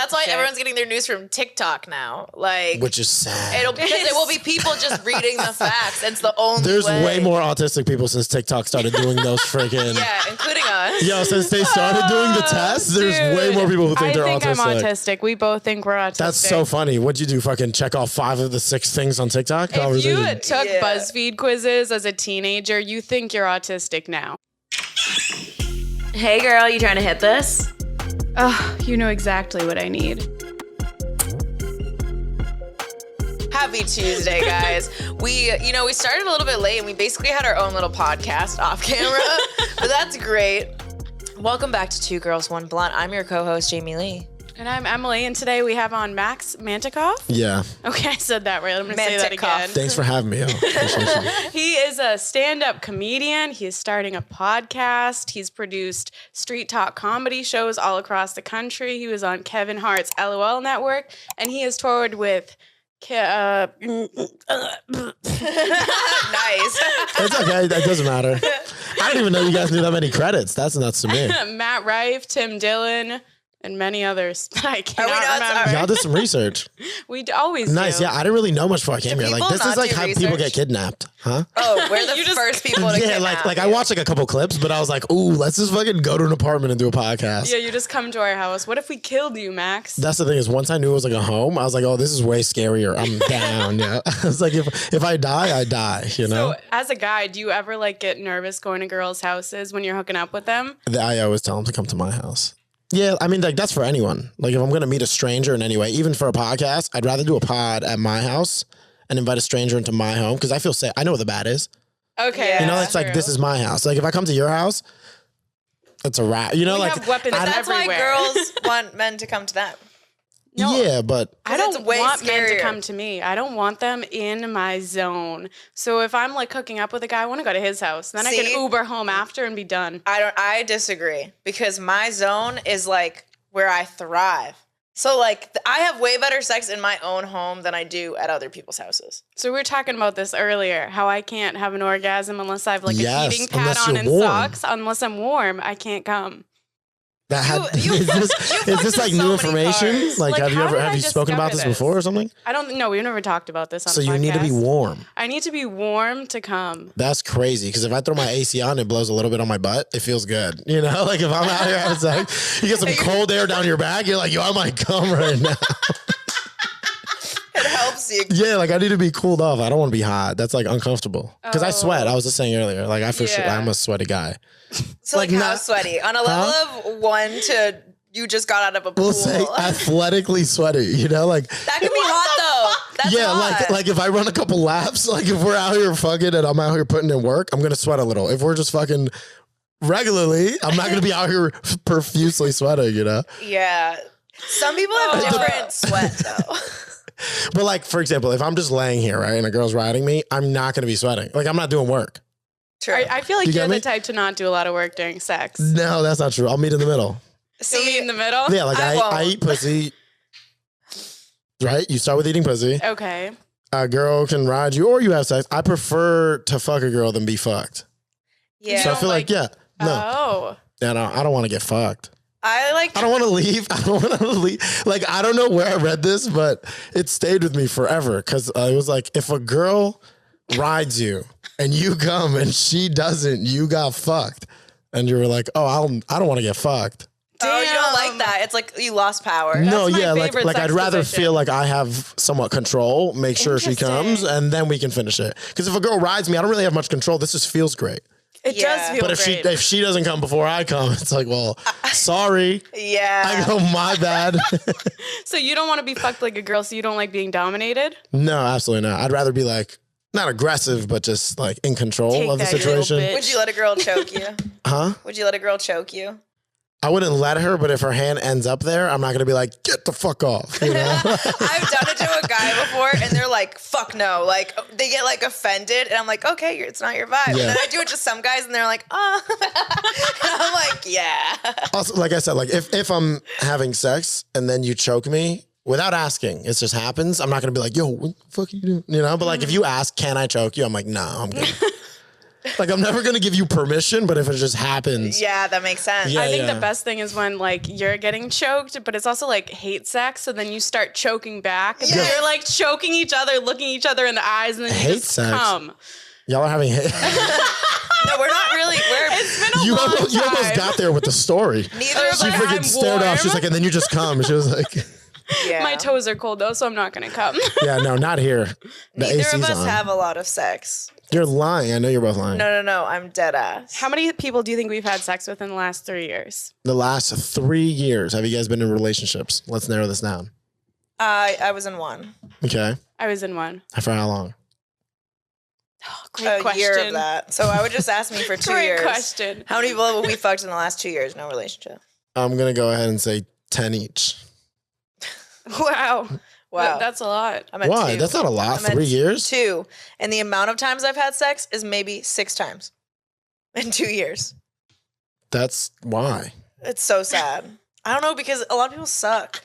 That's why everyone's getting their news from TikTok now. Like, which is sad. Because it will be people just reading the facts. It's the only There's way. way more autistic people since TikTok started doing those freaking. Yeah, including us. Yo, since they started doing the tests, there's way more people who think they're autistic. I think I'm autistic. We both think we're autistic. That's so funny. What'd you do? Fucking check off 5 of the 6 things on TikTok? If you took BuzzFeed quizzes as a teenager, you think you're autistic now. Hey girl, you trying to hit this? You know exactly what I need. Happy Tuesday, guys. We started a little bit late and we basically had our own little podcast off camera, but that's great. Welcome back to Two Girls, One Blunt. I'm your co-host, Jamie Lee. And I'm Emily, and today we have on Max Manticof. Yeah. Okay, I said that right. I'm going to say that again. Thanks for having me. He is a stand-up comedian. He is starting a podcast. He's produced street talk comedy shows all across the country. He was on Kevin Hart's LOL Network, and he has toured with... Nice. It's okay. That doesn't matter. I didn't even know you guys knew that many credits. That's nuts to me. Matt Rife, Tim Dillon, and many others. I cannot remember. Y'all did some research. We always do. Nice. Yeah, I didn't really know much before I came here. Like, this is like how people get kidnapped, huh? Oh, we're the first people to yeah, like I watched like a couple clips, but I was like, ooh, let's just fucking go to an apartment and do a podcast. Yeah, you just come to our house. What if we killed you, Max? That's the thing is, once I knew it was like a home, I was like, oh, this is way scarier. I'm down. Yeah, I was like, if I die, I die. You know. So, as a guy, do you ever like get nervous going to girls' houses when you're hooking up with them? I always tell them to come to my house. Yeah, I mean, like, that's for anyone. Like, if I'm going to meet a stranger in any way, even for a podcast, I'd rather do a pod at my house and invite a stranger into my home because I feel safe. I know what the bad is. Okay. Yeah, you know, it's like, this is my house. Like, if I come to your house, it's a wrap. You know, we like, have weapons that's everywhere. why girls want men to come to them. No, yeah, but I don't it's way want men to scarier. come to me. I don't want them in my zone. So if I'm like hooking up with a guy, I want to go to his house. Then I can Uber home after and be done. I disagree because my zone is like where I thrive. So like I have way better sex in my own home than I do at other people's houses. So we were talking about this earlier, how I can't have an orgasm unless I have like a heating pad unless on you're and warm. socks. Unless I'm warm, I can't come. that had, You is this like so new many information? parts. Like, Like, have how did you I spoken about this discover before or this? something? I don't know. We've never talked about this on So the podcast. you need to be warm. I need to be warm to come. That's crazy because if I throw my AC on, it blows a little bit on my butt. It feels good. You know, like if I'm out here having sex, you get some cold air down your back. You're like, yo, I might come right now. It helps you. Yeah, like I need to be cooled off. I don't want to be hot. That's like uncomfortable because I sweat. I was just saying earlier, like I'm a sweaty guy. So like how not- sweaty? On a level of 1 to you just got out of a pool. We'll say athletically sweaty. You know, like That could be hot though. That's yeah, hot. like if I run a couple laps, like if we're out here fucking and I'm out here putting in work, I'm gonna sweat a little. If we're just fucking regularly, I'm not gonna be out here profusely sweating. You know. Yeah. Some people have different sweat though. But like, for example, if I'm just laying here, right, and a girl's riding me, I'm not going to be sweating. Like, I'm not doing work. True. I feel like You get you're the me? type to not do a lot of work during sex. No, that's not true. I'll meet in the middle. So me in the middle? Yeah, like I won't. I eat pussy, right? You start with eating pussy. Okay. A girl can ride you or you have sex. I prefer to fuck a girl than be fucked. Yeah. So I feel like, yeah, no. Oh. Yeah, no, I don't want to get fucked. I don't want to leave. I don't want to leave. Like, I don't know where I read this, but it stayed with me forever. Because it was like, if a girl rides you and you come and she doesn't, you got fucked. And you were like, oh, I don't want to get fucked. Oh, you don't like that. It's like you lost power. No, my yeah, like favorite I'd sex rather position. feel like I have somewhat control, make sure she comes, and then we can finish it. Because if a girl rides me, I don't really have much control. This just feels great. It Yeah. does feel But great. if she doesn't come before I come, it's like, well, sorry. Yeah. I go, my bad. So you don't want to be fucked like a girl, so you don't like being dominated? No, absolutely not. I'd rather be like, not aggressive, but just like in control Take of the that, you little situation. bitch. Would you let a girl choke you? Huh? Would you let a girl choke you? I wouldn't let her, but if her hand ends up there, I'm not going to be like, get the fuck off. You know? I've done it to a guy before, and they're like, "Fuck no!" Like they get like offended, and I'm like, "Okay, it's not your vibe." Yeah. And then I do it to some guys, and they're like, "Oh," and I'm like, "Yeah." Also, like I said, like if I'm having sex and then you choke me without asking, it just happens. I'm not going to be like, yo, what the fuck are you doing? You know, but like if you ask, can I choke you? I'm like, no, I'm good. Like, I'm never going to give you permission, but if it just happens. Yeah, that makes sense. Yeah. I think the best thing is when like you're getting choked, but it's also like hate sex. So then you start choking back, and then you're like choking each other, looking each other in the eyes, and then you Hate just sex? come. Y'all are having hate. No, we're not really. It's been a You long almost, time. you almost got there with the story. Neither of She us. freaking I'm stared off. She's warm. like, and then you just come. She was like, Yeah. My toes are cold though, so I'm not gonna come. yeah, no, not here. The Neither AC's of us on. have a lot of sex. You're lying. I know you're both lying. No. I'm dead ass. How many people do you think we've had sex with in the last 3 years? The last 3 years, have you guys been in relationships? Let's narrow this down. I was in one. Okay. I was in one. For how long? Great A question. year of that. So I would just ask me for 2 Great years. question. How many people have we fucked in the last 2 years? No relationship. I'm going to go ahead and say 10 each. Wow. Wow. That's a lot. I'm at Why? 2. That's not a lot. I'm at 3 years? 2. And the amount of times I've had sex is maybe 6 times in 2 years. That's why. It's so sad. I don't know, because a lot of people suck.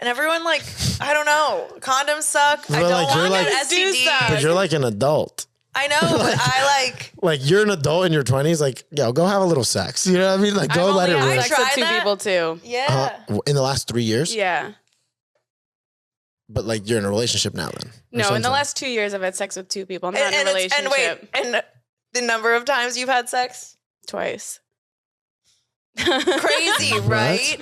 And everyone, like, I don't know. Condoms suck. I But, don't like, you're want like- an Do STD. suck. But you're like an adult. I know, but I like. Like, you're an adult in your 20s. Like, yo, go have a little sex. You know what I mean? Like, go I've let it only had rip. sex with Try 2 that? people too. Yeah. In the last 3 years? Yeah. But, like, you're in a relationship now then? Or No, in the something. last 2 years, I've had sex with 2 people. I'm not in a relationship. And the number of times you've had sex? Twice. Crazy, right?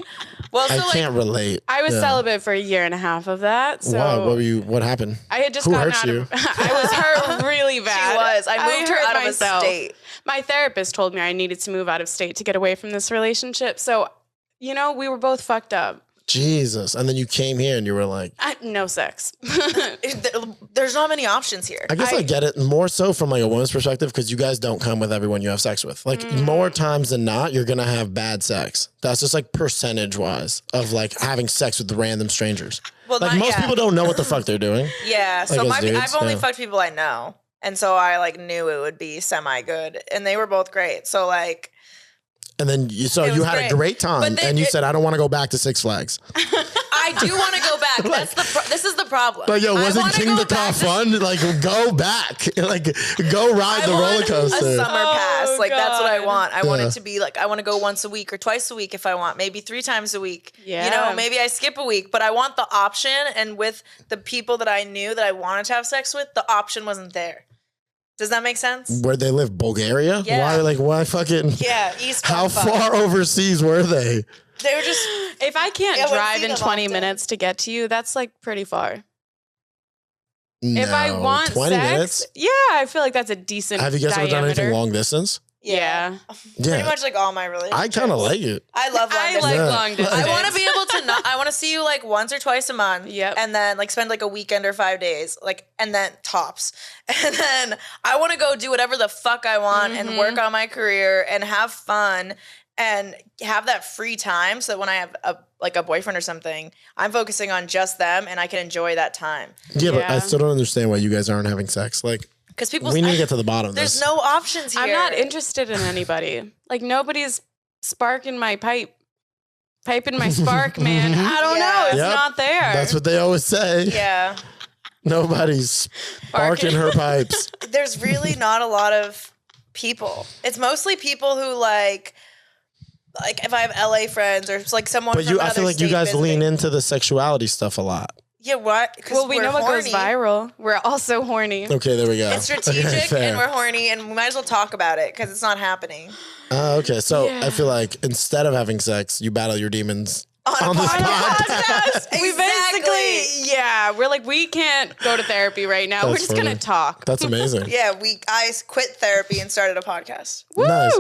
Well, so I like, can't relate. I was Yeah. celibate for a year and a half of that. So Why? What happened? I had just Who gotten hurt out you? of. I was hurt really bad. she was. I moved her hurt out of myself. a state. My therapist told me I needed to move out of state to get away from this relationship. So, you know, we were both fucked up. Jesus. And then you came here and you were like, No sex. There's not many options here. I guess I get it more so from like a woman's perspective because you guys don't come with everyone you have sex with. Like more times than not, you're going to have bad sex. That's just like percentage wise of like having sex with random strangers. Well, Like not most yet. people don't know what the fuck they're doing. Yeah, so Like as dudes, I've only yeah. fucked people I know, and so I like knew it would be semi good, and they were both great. So like, And then you It you was had great. a great time But they- and you said, I don't want to go back to Six Flags. I do want to go back. That's this is the problem. But yo, I wasn't wanna King go the Car back to- fun? Like go back. Like go ride I the want roller a coaster. summer pass. Like that's what I God. want. I want Yeah. it to be like I want to go once a week or twice a week if I want, maybe 3 times a week. Yeah. You know, maybe I skip a week, but I want the option. And with the people that I knew that I wanted to have sex with, the option wasn't there. Does that make sense? Where they live, Bulgaria? Yeah. Why fucking Yeah, East. how fuck. far overseas were they? They were just. If I can't Yeah, I wouldn't drive see in them 20 often. minutes to get to you, that's like pretty far. If I No, want 20 sex, minutes? yeah, I feel like that's a decent Have you guys ever done anything diameter. long distance? Yeah. Yeah. Pretty much like all my relationships. I kind of like it. I love long I distance. like Yeah. long distance. I want to be able to not. I want to see you like once or twice a month. Yep. And then like spend like a weekend or 5 days, like, and then tops. And then I want to go do whatever the fuck I want and work on my career and have fun and have that free time. So that when I have a boyfriend or something, I'm focusing on just them and I can enjoy that time. Yeah, but I Yeah. still don't understand why you guys aren't having sex. Like, Because people, we need to get to the bottom of there's this. no options here. I'm not interested in anybody. Like nobody's sparking my pipe. Piping my spark, man. I don't know. It's Yep. not there. That's what they always say. Yeah. Nobody's sparking her pipes. There's really not a lot of people. It's mostly people who like if I have LA friends or it's like someone. But from I another feel like you state guys lean visiting. into the sexuality stuff a lot. Yeah, what? 'Cause well, we we're know what goes horny. viral. We're also horny. Okay, there we go. It's strategic Okay, fair. and we're horny and we might as well talk about it because it's not happening. Okay, so Yeah. I feel like instead of having sex, you battle your demons On a this podcast. We Exactly. basically, yeah, we're like, we can't go to therapy right now. We're That's just going funny. to talk. That's amazing. Yeah, I quit therapy and started a podcast. Woo! Nice.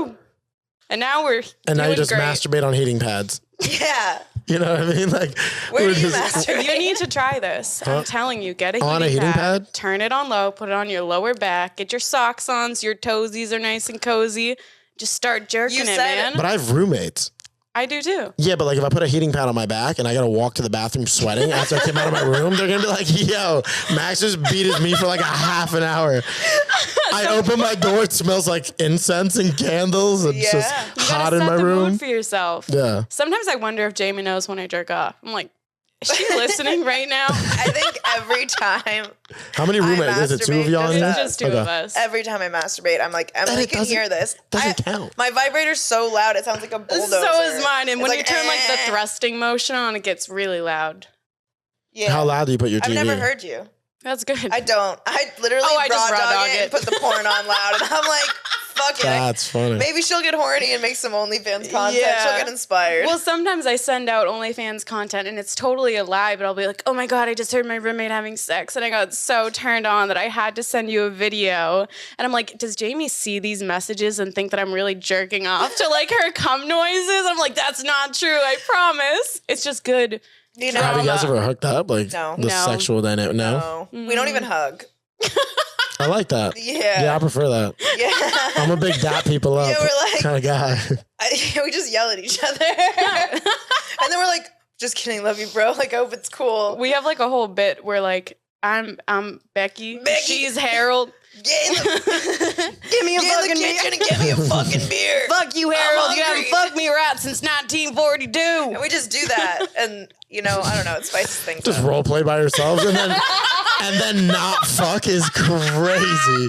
And now we're And now you doing just great. masturbate on heating pads. Yeah. You know what I mean? Like, Where we're do you just- masturbate? You need to try this. I'm telling you, get On a heating pad? turn it on low, put it on your lower back, get your socks on so your toesies are nice and cozy. Just start jerking You it, said it. man. But I have roommates. I do too. Yeah, but like if I put a heating pad on my back and I gotta walk to the bathroom sweating after I came out of my room, they're gonna be like, yo, Max just beat his meat for like a half an hour. I open my door, it smells like incense and candles. It's Yeah. just You gotta hot in set my the room. mood for yourself. Yeah. Sometimes I wonder if Jaime knows when I jerk off. I'm like, Is she listening right now? I think every time. How many roommates? Is it 2 of y'all? It's just two of us. Every time I masturbate, I'm like, Emily can hear this. Doesn't count. My vibrator's so loud, it sounds like a bulldozer. So is mine. And It's when like, you turn like the thrusting motion on, it gets really loud. Yeah. How loud do you put your TV? I've never heard you. That's good. I don't. I literally I just raw raw dog dog it it. and put the porn on loud, and I'm like, fuck it. That's funny. Maybe she'll get horny and make some OnlyFans content. Yeah. She'll get inspired. Well, sometimes I send out OnlyFans content and it's totally a lie, but I'll be like, oh my God, I just heard my roommate having sex and I got so turned on that I had to send you a video. And I'm like, does Jamie see these messages and think that I'm really jerking off to like her cum noises? I'm like, that's not true, I promise. It's just good. You know, Have you guys ever hooked up? Like No. the No. sexual dynamic? No? We don't even hug. I like that. Yeah. Yeah, I prefer that. Yeah. I'm a big dap people up Yeah, we're like- kind of guy. We just yell at each other. And then we're like, just kidding, love you, bro. Like, I hope it's cool. We have like a whole bit where like I'm Becky. She's Harold. Get in the, give me a fucking kitchen and get me a fucking beer. Fuck you, Harold. I'm You haven't hungry. fucked me right since 1942. And we just do that. And, you know, I don't know. It spices things Just up. role play by yourselves and then not fuck is crazy.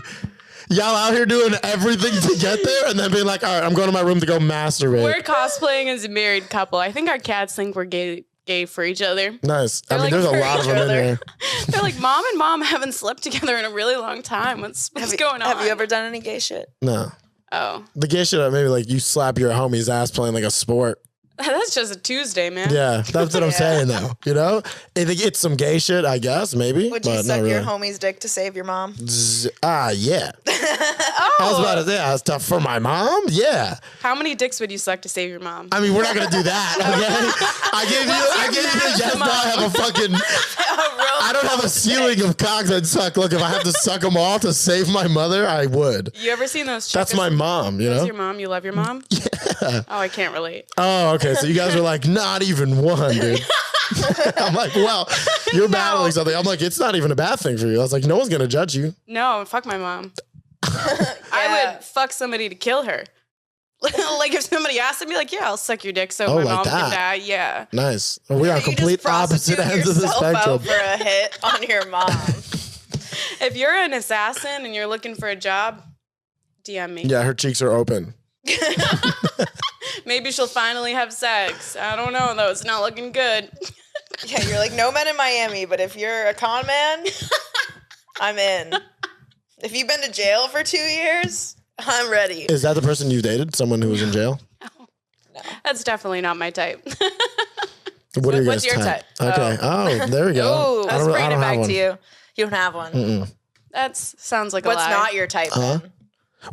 Y'all out here doing everything to get there and then being like, all right, I'm going to my room to go masturbate. We're cosplaying as a married couple. I think our cats think we're gay for each other. Nice. I mean, like there's a for lot of each them in other. there. They're like, Mom and Mom haven't slept together in a really long time. What's going on? Have you ever done any gay shit? No. Oh, The gay shit, maybe like you slap your homie's ass playing like a sport. that's just a Tuesday, man. Yeah, that's what I'm saying though. You know, it's some gay shit, I guess, maybe. Would you but suck not your really. homie's dick to save your mom? Yeah. I was about to say, that's tough for my mom. Yeah. How many dicks would you suck to save your mom? I mean, we're not gonna do that. Okay. I gave you a yes. No, I have a fucking. I don't have a ceiling of cocks I'd suck. Look, if I have to suck them all to save my mother, I would. You ever seen those? That's my mom. You That's know. your mom. You love your mom. Yeah. Oh, I can't relate. Oh, okay. So you guys are like, not even one, dude. I'm like, well, you're battling something. I'm like, it's not even a bad thing for you. I was like, no one's gonna judge you. No, fuck my mom. I would fuck somebody to kill her. Like if somebody asked me, like, yeah, I'll suck your dick so my like mom that. can die. Yeah. Nice. We are You complete just opposite prostitute ends of the yourself spectrum. out for a hit on your mom. If you're an assassin and you're looking for a job, DM me. Yeah, her cheeks are open. Maybe she'll finally have sex. I don't know though. It's not looking good. Yeah, you're like, no men in Miami, but if you're a con man, I'm in. If you've been to jail for 2 years, I'm ready. Is that the person you dated? Someone who was in jail? That's definitely not my type. What are your What's guys' your type? Okay. Oh, there we go. Ooh, I let's don't, bring I it don't have back one. to you. You don't have one. That sounds like What's a lie. not your type then?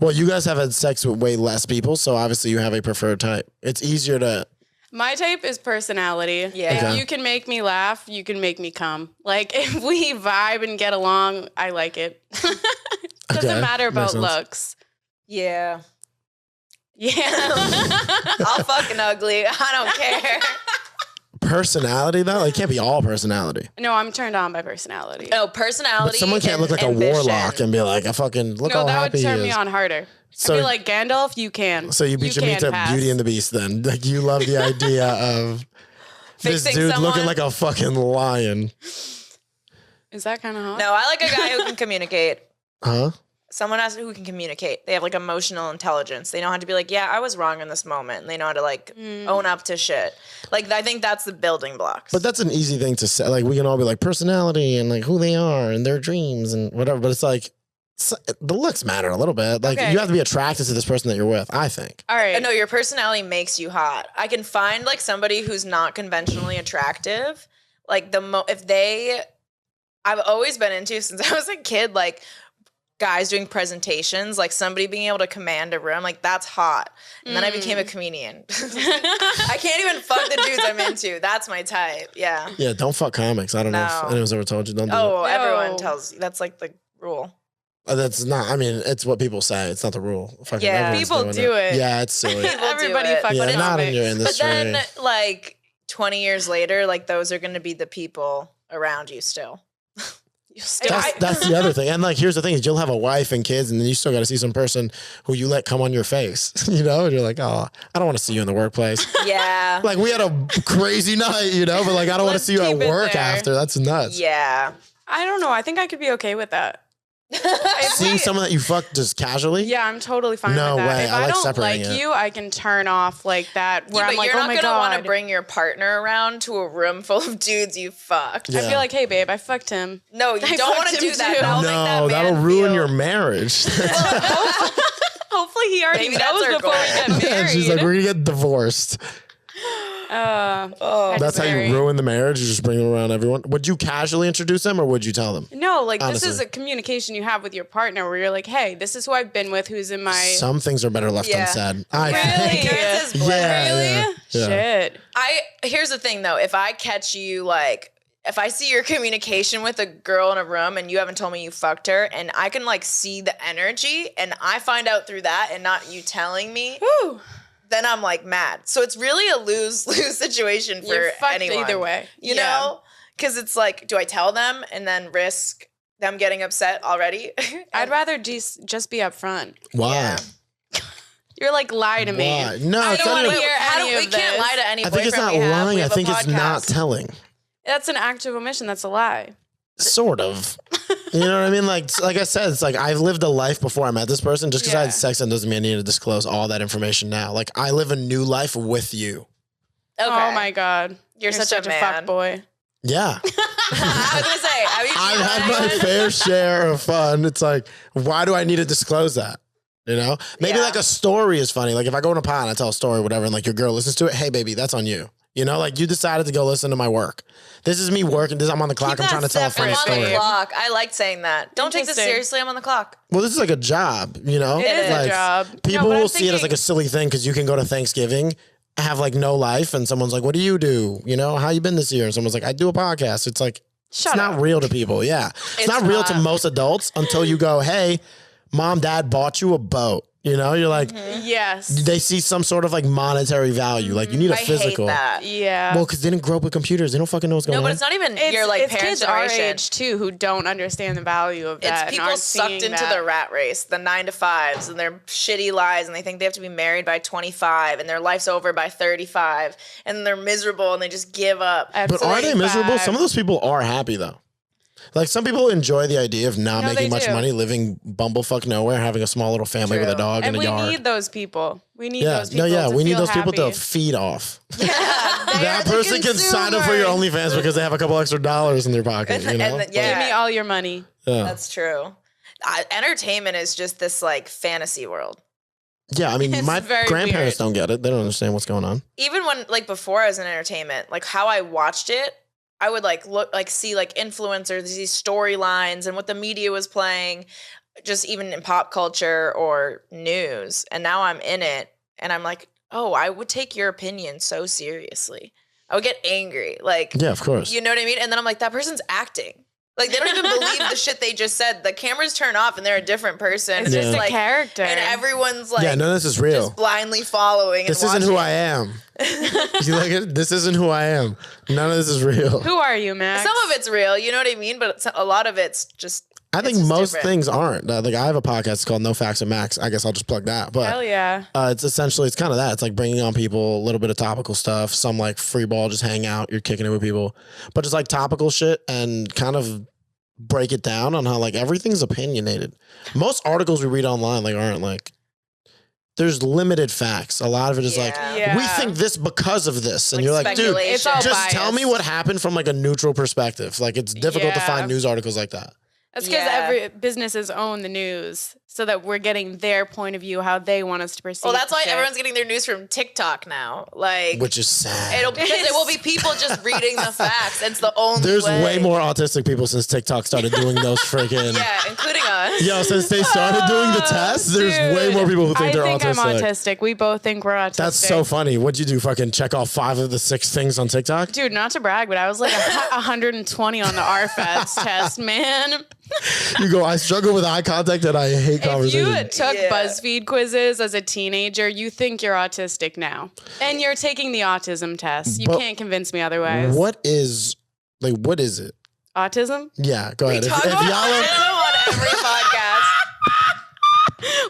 Well, you guys have had sex with way less people, so obviously you have a preferred type. It's easier to. My type is personality. Yeah. If Okay. you can make me laugh, you can make me come. Like if we vibe and get along, I like it. Doesn't Okay, matter about makes sense. looks. Yeah. Yeah. I'll fucking ugly. I don't care. Personality, though? Like, it can't be all personality. No, I'm turned on by personality. No, personality. But someone can't and look like ambition. a warlock and be like, I fucking look No, how that happy would turn he me is. on harder. So- I'd be like, Gandalf, you can. So you beat your meat can to pass. Beauty and the Beast then. Like, you love the idea of this Fixing dude someone. looking like a fucking lion. Is that kind of hot? No, I like a guy who can communicate. Huh? Someone who can communicate. They have like emotional intelligence. They know how to be like, yeah, I was wrong in this moment. And they know how to like own up to shit. Like, I think that's the building blocks. But that's an easy thing to say. Like, we can all be like personality and like who they are and their dreams and whatever. But it's like, the looks matter a little bit. Like, Okay. you have to be attracted to this person that you're with, I think. All right. No, your personality makes you hot. I can find like somebody who's not conventionally attractive. Like I've always been into since I was a kid, like guys doing presentations, like somebody being able to command a room, like that's hot. And then I became a comedian. I can't even fuck the dudes I'm into. That's my type. Yeah. Yeah, don't fuck comics. I don't know No. if anyone's ever told you. Don't do Oh, No. everyone tells you. That's like the rule. it. That's not, I mean, it's what people say. It's not the rule. Fucking Yeah. everyone's People doing do it. Yeah, it's silly. People do Everybody it. fucks Yeah, with not in comics. your But industry. then like 20 years later, like those are going to be the people around you still. That's the other thing. And like, here's the thing is you'll have a wife and kids and then you still got to see some person who you let come on your face, you know? And you're like, oh, I don't want to see you in the workplace. Yeah. Like we had a crazy night, you know, but like, I don't want to see you at keep it work there. after. That's nuts. Yeah. I don't know. I think I could be okay with that. Seeing someone that you fucked just casually? Yeah, I'm totally fine No with that. way. If I I like don't separating like it. you, I can turn off like that where But I'm like, you're oh not my gonna want to God. bring your partner around to a room full of dudes you fucked. Yeah. I'd be like, hey, babe, I fucked him. No, you I don't want to fucked do him that. too. That'll make that No, that'll man ruin feel- your marriage. Hopefully he already Maybe that's knows our before we goal. get And married. she's like, we're gonna get divorced. That's how you ruin the marriage. You just bring them around everyone. Would you casually introduce them or would you tell them? No, like this is Honestly. a communication you have with your partner where you're like, hey, this is who I've been with, who's in my Some things are better left Yeah. unsaid. I Really? think. Ignorance is bliss. Yeah. shit. Here's the thing though, if I catch you like if I see your communication with a girl in a room and you haven't told me you fucked her and I can like see the energy and I find out through that and not you telling me, Whew. then I'm like mad. So it's really a lose-lose situation for You're fucked anyone. either way. You Yeah. know? Because it's like, do I tell them and then risk them getting upset already? I'd rather just be upfront. Why? Yeah. You're like, lie to me. Why? No, I it's don't not want even. to hear any we of can't this. lie to any I think it's not boyfriend we have. lying. We I have a think it's not podcast. telling. That's an act of omission. That's a lie. Sort of. You know what I mean? Like I said, it's like I've lived a life before I met this person. Just because I Yeah. had sex and doesn't mean I need to disclose all that information now. Like I live a new life with you. Okay. Oh my God. You're such a man. fuck boy. Yeah. I was gonna say, have you I've cheated had on my anyone? fair share of fun. It's like, why do I need to disclose that? You know? Maybe Yeah. like a story is funny. Like if I go in a pod and I tell a story, whatever, and like your girl listens to it, hey baby, that's on you. You know, like you decided to go listen to my work. This is me working. I'm on the clock. Keep I'm trying to that tell a separate, funny I'm on the story. clock. I like saying that. Don't take this Interesting. seriously. I'm on the clock. Well, this is like a job, you know? It is Like, a job. People No, but will I'm see it as like thinking- a silly thing because you can go to Thanksgiving, have like no life, and someone's like, what do? You know, how you been this year? And someone's like, I do a podcast. It's like, Shut it's up. not real to people. Yeah. It's It's not real to not. most adults until you go, hey, mom, dad bought you a boat. You know, you're like, Yes. they see some sort of like monetary value. Like you need a I physical. hate that. Yeah. Well, because they didn't grow up with computers. They don't fucking know what's going No, on. but it's not even your like it's parents' kids our generation. age too who don't understand the value of that. It's and people aren't sucked seeing into that. the rat race, the 9-to-5s, and their shitty lies, and they think they have to be married by 25, and their life's over by 35, and they're miserable, and they just give up. At But are they 35. miserable? Some of those people are happy though. Like some people enjoy the idea of not No, making they much do. money, living bumblefuck nowhere, having a small little family with a True. dog And in a we yard. need those people. We need Yeah, those people. to we need feel those people to happy. feed off. They That are the person can sign up for your consumers. OnlyFans because they have a couple extra dollars in their pocket. You know, And yeah. Give me all your money. yeah. That's true. Entertainment is just this like fantasy world. Yeah, I mean, It's my very grandparents weird. don't get it. They don't understand what's going on. Even when like before I was in entertainment, like how I watched it, I would like look like see like influencers, these storylines and what the media was playing, just even in pop culture or news. And now I'm in it and I'm like, oh, I would take your opinion so seriously. I would get angry. Like, Yeah, of course. you know what I mean? And then I'm like, that person's acting. Like they don't even believe the shit they just said. The cameras turn off and they're a different person. It's And just a like, character. and everyone's like yeah, none of this is real. just blindly following. This and isn't who watching. I am. You like it? This isn't who I am. None of this is real. Who are you, Max? Some of it's real, you know what I mean? But a lot of it's just. I think it's just most different. things aren't. Like I have a podcast called No Facts and Max. I guess I'll just plug that. But Hell yeah. it's essentially, it's kind of that. It's like bringing on people, a little bit of topical stuff, some like free ball, just hang out, you're kicking it with people, but just like topical shit and kind of break it down on how like everything's opinionated. Most articles we read online like aren't like, there's limited facts. A lot of it is like, Yeah. we think this because of this. And Like you're like, dude, speculation. It's all just tell me biased. what happened from like a neutral perspective. Like it's difficult to Yeah. find news articles like that. That's because Yeah. every businesses own the news, so that we're getting their point of view, how they want us to perceive. Well, that's why shit. everyone's getting their news from TikTok now. Like, Which is sad. because it will be people just reading the facts. It's the only There's way. way more autistic people since TikTok started doing those freaking. Yeah, including us. Yo, since they started doing the tests, there's way Dude, more people who think I they're think autistic. I'm autistic. We both think we're autistic. That's so funny. What'd you do? Fucking check off 5 of the 6 things on TikTok? Dude, not to brag, but I was like 120 on the RFADS test, man. You go, I struggle with eye contact and I hate If you conversation. took Yeah. BuzzFeed quizzes as a teenager, you think you're autistic now. And you're taking the autism test. You But can't convince me otherwise. What is it? Autism? Yeah, go ahead. Talk about autism on every podcast.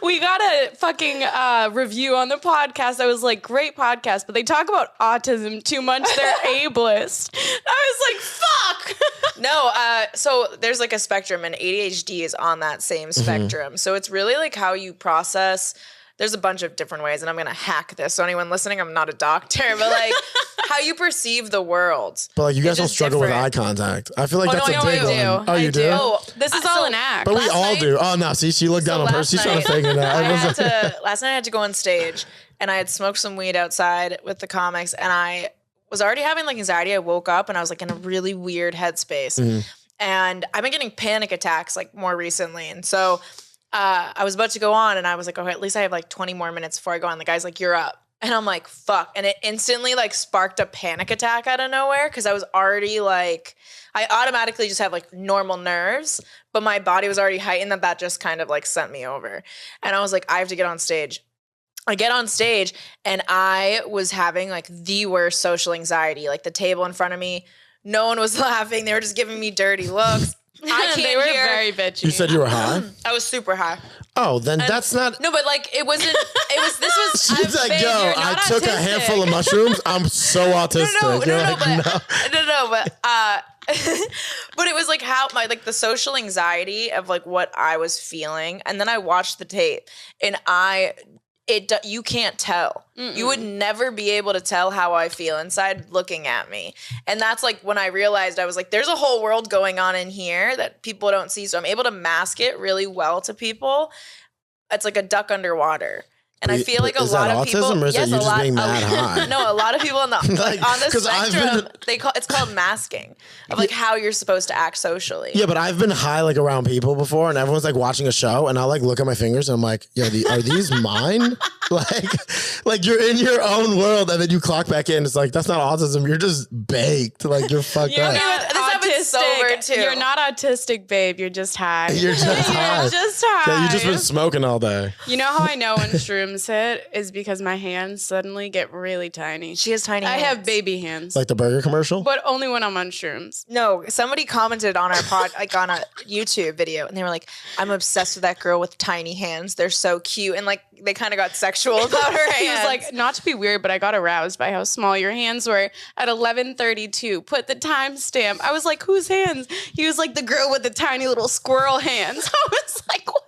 We got a fucking review on the podcast that was like, great podcast, but they talk about autism too much. They're ableist. I was like, fuck. No, so there's like a spectrum, and ADHD is on that same spectrum. So it's really like how you process. There's a bunch of different ways, and I'm gonna hack this. So anyone listening, I'm not a doctor, but like how you perceive the world. But like you guys It's don't just struggle different. with eye contact. I feel like that's no, a big I do. one. Oh, you I do? do. Oh, This is all an act. But we Last all night- do. Oh no, see, she looked down on her. last She's trying to night- fake it out. last night I had to go on stage, and I had smoked some weed outside with the comics, and I was already having like anxiety. I woke up and I was like in a really weird headspace, and I've been getting panic attacks like more recently, and so I was about to go on, and I was like, okay, at least I have like 20 more minutes before I go on. The guy's like, you're up. And I'm like, fuck. And it instantly like sparked a panic attack out of nowhere because I was already like, I automatically just have like normal nerves, but my body was already heightened that just kind of like sent me over. And I was like, I have to get on stage. I get on stage and I was having like the worst social anxiety. Like the table in front of me, no one was laughing. They were just giving me dirty looks. I can't They were hear. very bitchy. You said you were high? I was super high. Oh, then that's not. No, but like it wasn't. It was. This was. She's like, babe, yo, you're I not took a autistic. handful of mushrooms. I'm so autistic. No, You're no, like, but but it was like how my like the social anxiety of like what I was feeling, and then I watched the tape, and you can't tell. You would never be able to tell how I feel inside looking at me. And that's like when I realized I was like, there's a whole world going on in here that people don't see. So I'm able to mask it really well to people. It's like a duck underwater. And I feel like a Is lot that of people. autism, or is that you just being mad high? No, a lot of people on the Like, on the 'cause I've spectrum, been- it's called masking of like how you're supposed to act socially. Yeah, but I've been high like around people before, and everyone's like watching a show, and I'll like look at my fingers, and I'm like, yo, are these mine? like you're in your own world, and then you clock back in. It's like that's not autism. You're just baked. Like you're fucked You're up. not This happens sober, autistic. too. You're not autistic, babe. You're just high. You're just high. You're just high. Yeah, you just been smoking all day. You know how I know when shrooms hit is because my hands suddenly get really tiny. She has tiny I hands. have baby hands, Like the burger commercial. but only when I'm on shrooms. No, somebody commented on our pod, like on a YouTube video, and they were like, "I'm obsessed with that girl with tiny hands. They're so cute." And like, they kind of got sexual about her hands. He was like, not to be weird, but I got aroused by how small your hands were at 11:32. Put the timestamp. I was like, whose hands? He was like, the girl with the tiny little squirrel hands. I was like, what?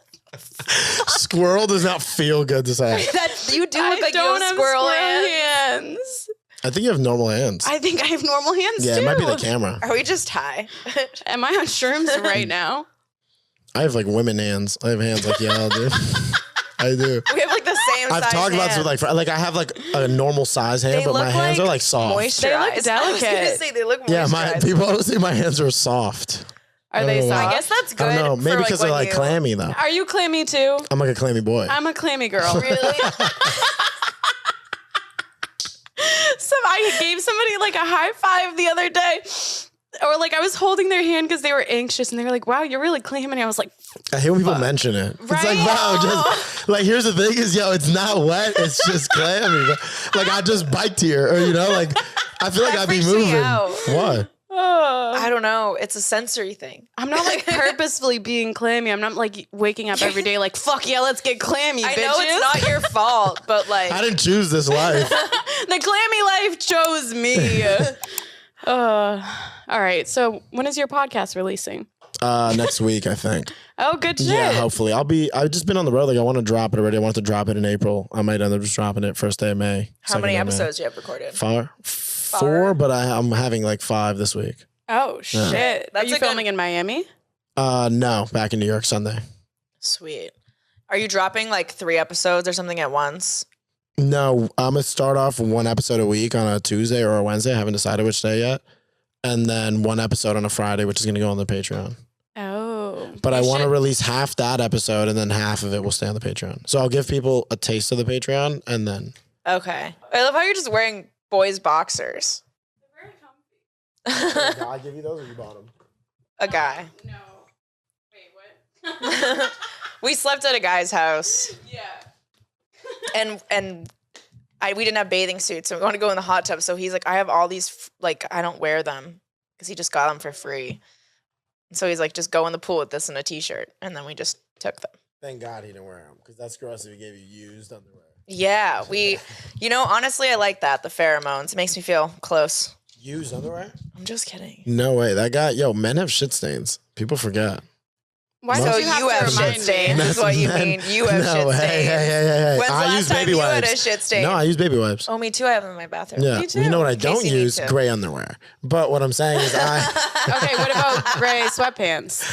Squirrel does not feel good to say. that you do I look like you don't have have squirrel squirrel hands. hands. I think you have normal hands. I think I have normal hands Yeah, too. it might be the camera. Are we just high? Am I on shrooms right now? I have like women hands. I have hands like y'all do. I do. We have like the same. I've size talked about this with hands. like I have like a normal size hand, They but my look hands like are like soft. moisturized. They look I was gonna delicate. say they look moisturized. Yeah, my people always say my hands are soft. Are they know why. soft? I guess that's good. I don't know. Maybe for, because like, they're when like you- clammy though. Are you clammy too? I'm like a clammy boy. I'm a clammy girl. Really? So I gave somebody like a high five the other day. Or like I was holding their hand because they were anxious and they were like, wow, you're really clammy. And I was like, I hate when people mention it. It's like, Right? wow, just like here's the thing is, yo, it's not wet, it's just clammy. Like I just biked here, or you know, like I feel like That I'd be freaks me moving. out. What? oh. I don't know. It's a sensory thing. I'm not like purposefully being clammy. I'm not like waking up every day like, fuck yeah, let's get clammy, I bitches. know it's not your fault, but like I didn't choose this life. The clammy life chose me. All right. So when is your podcast releasing? Next week, I think. Oh, good shit. Yeah, hopefully. I've just been on the road. Like I want to drop it already. I wanted to drop it in April. I might end up just dropping it first day of May. how second many day of May. episodes do you have recorded? Four, but I'm having like 5 this week. Oh, shit. That's Are you a good- filming in Miami? No, back in New York Sunday. Sweet. Are you dropping like 3 episodes or something at once? No, I'm gonna start off 1 episode a week on a Tuesday or a Wednesday. I haven't decided which day yet. And then 1 episode on a Friday, which is gonna go on the Patreon. Oh. But I You want to should- release half that episode, and then half of it will stay on the Patreon. So I'll give people a taste of the Patreon, and then Okay. I love how you're just wearing boys' boxers. Did I give you those, or you bought them? A guy. No. Wait, what? We slept at a guy's house, Yeah. and we didn't have bathing suits, so we want to go in the hot tub. So he's like, I have all these, like, I don't wear them because he just got them for free. So he's like, just go in the pool with this and a t-shirt. And then we just took them. Thank God he didn't wear them because that's gross if he gave you used underwear. Yeah, honestly, I like that. The pheromones. It makes me feel close. Used underwear? I'm just kidding. No way. That guy, men have shit stains. People forget. Why So don't you have shit stains is what you mean. You have shit stains. Hey. When's the I last use time baby you wipes. had a shit stain? No, I use baby wipes. Oh, me too. I have them in my bathroom. Yeah. Me too. You know what I In don't case you need use? to. Gray underwear. But what I'm saying is Okay, what about gray sweatpants?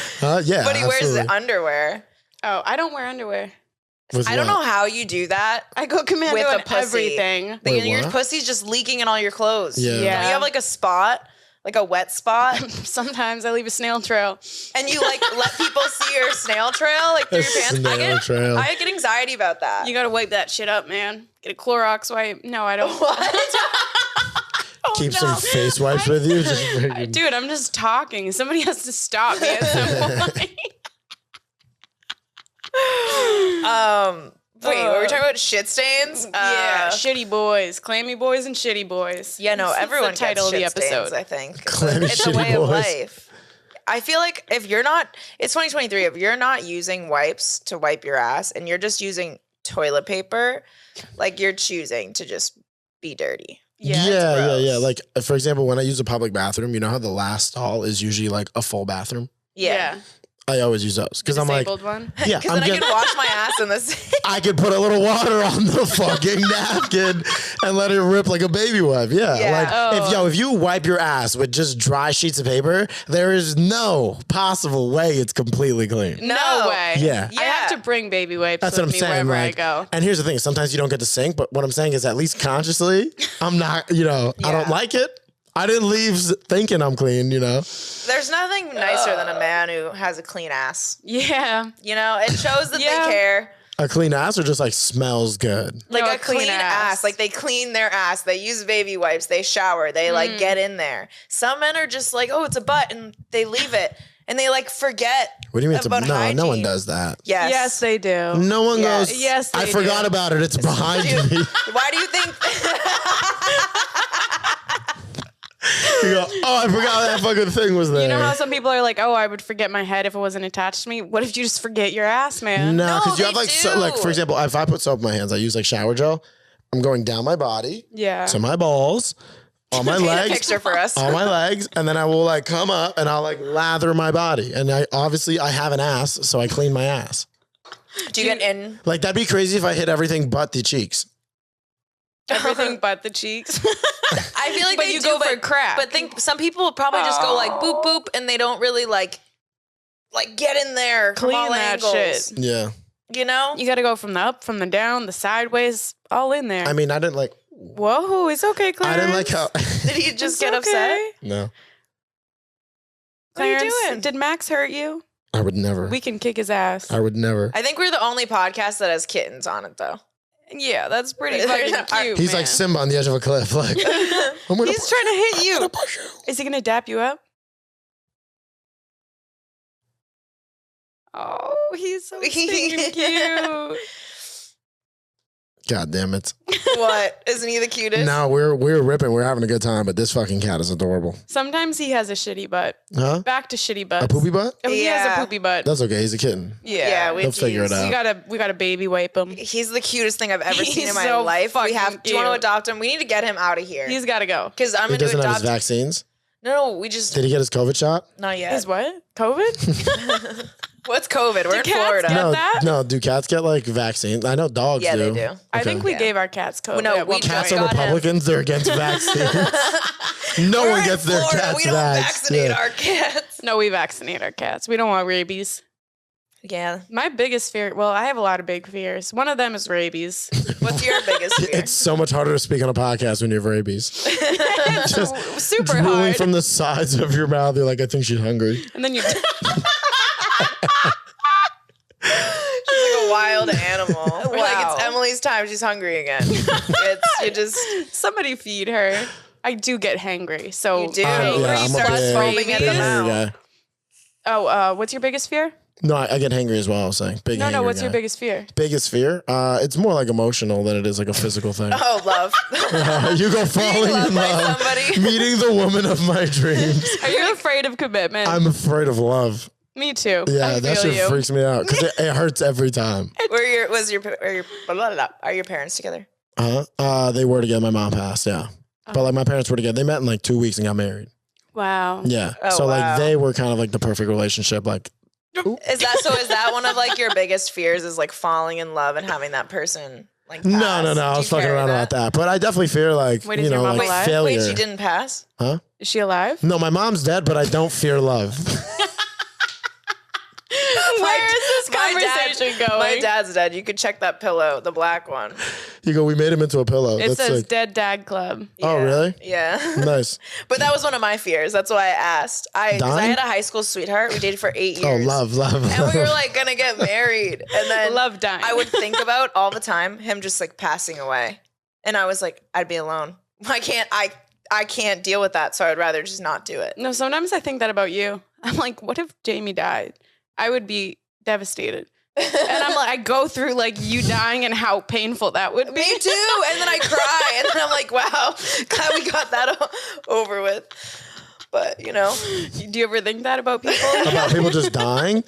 yeah. But he wears absolutely. the underwear. Oh, I don't wear underwear. With I don't what? know how you do that. I go commando With a on pussy. everything. Wait, Your what? pussy's just leaking in all your clothes. Yeah. Yeah. Don't you have like a spot, like a wet spot, Sometimes I leave a snail trail. and you like let people see your snail trail like through A your pants. snail trail. I get anxiety about that. You gotta wipe that shit up, man. Get a Clorox wipe. No, I don't. What? Keep no. some face wipes with you. Just freaking- Dude, I'm just talking. Somebody has to stop me at some point. Wait, were we talking about shit stains? Yeah, shitty boys, clammy boys, and shitty boys. Yeah, no, That's everyone the title gets of the shit episode. stains, I think. Clammy It's a shitty way of boys. life. I feel like if you're not, it's 2023, if you're not using wipes to wipe your ass and you're just using toilet paper, like you're choosing to just be dirty. Yeah. gross. Like, for example, when I use a public bathroom, you know how the last stall is usually like a full bathroom? Yeah. I always use those because I'm like, Disabled one. yeah, Because then I can wash my ass in the sink. I could put a little water on the fucking napkin and let it rip like a baby wipe. Yeah. Yeah. Like if you wipe your ass with just dry sheets of paper, there is no possible way it's completely clean. No way. Yeah. I have to bring baby wipes That's with what I'm me saying. wherever Like, I go. and here's the thing: sometimes you don't get to sink, but what I'm saying is, at least consciously, I'm not. I don't like it. I didn't leave thinking I'm clean. There's nothing nicer than a man who has a clean ass. Yeah. It shows that Yeah. they care. A clean ass or just like smells good. Like No, a clean ass. Like they clean their ass. They use baby wipes. They shower. They like get in there. Some men are just like, oh, it's a butt, and they leave it. And they like forget. What do you mean? about No one hygiene. does that. Yes. Yes, they do. No one Yes. goes. Yes, I they forgot do. about it. It's behind Dude, me. why do you think? You go, oh, I forgot that fucking thing was there. You know how some people are like, oh, I would forget my head if it wasn't attached to me? What if you just forget your ass, man? No, No, because you they have like, do. for example, if I put soap in my hands, I use like shower gel. I'm going down my body Yeah. to my balls, on my Paint a legs, picture for us. on my legs, and then I will like come up and I'll like lather my body. And I have an ass, so I clean my ass. Do you get in? Like that'd be crazy if I hit everything but the cheeks. Everything but the cheeks. I feel like But they you do, go for crack. But think some people probably just go like boop boop, and they don't really like get in there from Clean all that angles. shit. Yeah. You know? You got to go from the up, from the down, the sideways, all in there. I mean, I didn't like. Whoa, it's okay, Clarence. I didn't like how. Did he just It's get upset? okay. No, What are you Clarence, doing? Did Max hurt you? I would never. We can kick his ass. I would never. I think we're the only podcast that has kittens on it, though. Yeah, that's pretty There's fucking not- cute. He's man. like Simba on the edge of a cliff. Like I'm gonna. He's trying to hit you. push you. Is he gonna dap you up? Oh, he's so stinking cute. God damn it! What? Isn't he the cutest? No, we're ripping. We're having a good time, but this fucking cat is adorable. Sometimes he has a shitty butt. Huh? Back to shitty butts. A poopy butt? Oh, he has Yeah. a poopy butt. That's okay. He's a kitten. Yeah, He'll figure it out. We gotta baby wipe him. He's the cutest thing I've ever seen He's in my so life. We fucking have. Do you want to cute. adopt him? We need to get him out of here. He's gotta go. Because I'm He going to doesn't have adopt. his vaccines. No, we just Did he get his COVID shot? not yet. His what? COVID? What's COVID? We're in cats Florida. get No, that? no. Do cats get like vaccines? I know dogs Yeah, do. they do. I think we Yeah. gave our cats COVID. No, at we one Cats point. are got him. Republicans. They're against vaccines. No We're one in gets their Florida. cats We don't vaxxed. vaccinate Yeah. our cats. No, we vaccinate our cats. We don't want rabies. Yeah. My biggest fear, well, I have a lot of big fears. One of them is rabies. What's your biggest fear? It's so much harder to speak on a podcast when you have rabies. Just Super drooling hard. from the sides of your mouth. You're like, I think she's hungry. And then you She's like a wild animal. We're like, Wow. it's Emily's time. She's hungry again. You just somebody feed her. I do get hangry. So You do. Yeah, Hangry I'm a starts big, foaming at big the hungry mouth. guy. what's your biggest fear? No, I get hangry as well. I was saying big. No, what's guy. your biggest fear? Biggest fear? It's more like emotional than it is like a physical thing. Oh, love. You go falling in love, meeting the woman of my dreams. Are you afraid of commitment? I'm afraid of love. Me too. Yeah, that shit freaks me out because it hurts every time. Are your parents together? They were together. My mom passed. Yeah, but like my parents were together. They met in like 2 weeks and got married. Wow. Yeah. Oh, so like wow. they were kind of like the perfect relationship. Like, Is that one of like your biggest fears? Is like falling in love and having that person like pass? no. I Do was you fucking carry around about that, but I definitely fear like Wait, is your mom like alive? failure. Wait, she didn't pass? Huh? Is she alive? No, my mom's dead, but I don't fear love. Where is this conversation going? My dad's dead. You could check that pillow, the black one. You go, we made him into a pillow. It That's says sick. Dead Dad Club. Oh, really? Yeah. Nice. But that was one of my fears. That's why I asked. Because I Dying? had a high school sweetheart. We dated for 8 years. Oh, love. And we were like gonna get married. And then Love dying. I would think about all the time him just like passing away. And I was like, I'd be alone. I can't deal with that, so I'd rather just not do it. No, sometimes I think that about you. I'm like, what if Jaime died? I would be devastated. And I'm like, I go through like you dying and how painful that would be. Me too. And then I cry. And then I'm like, wow, glad we got that over with. But, you know. Do you ever think that about people? About people just dying?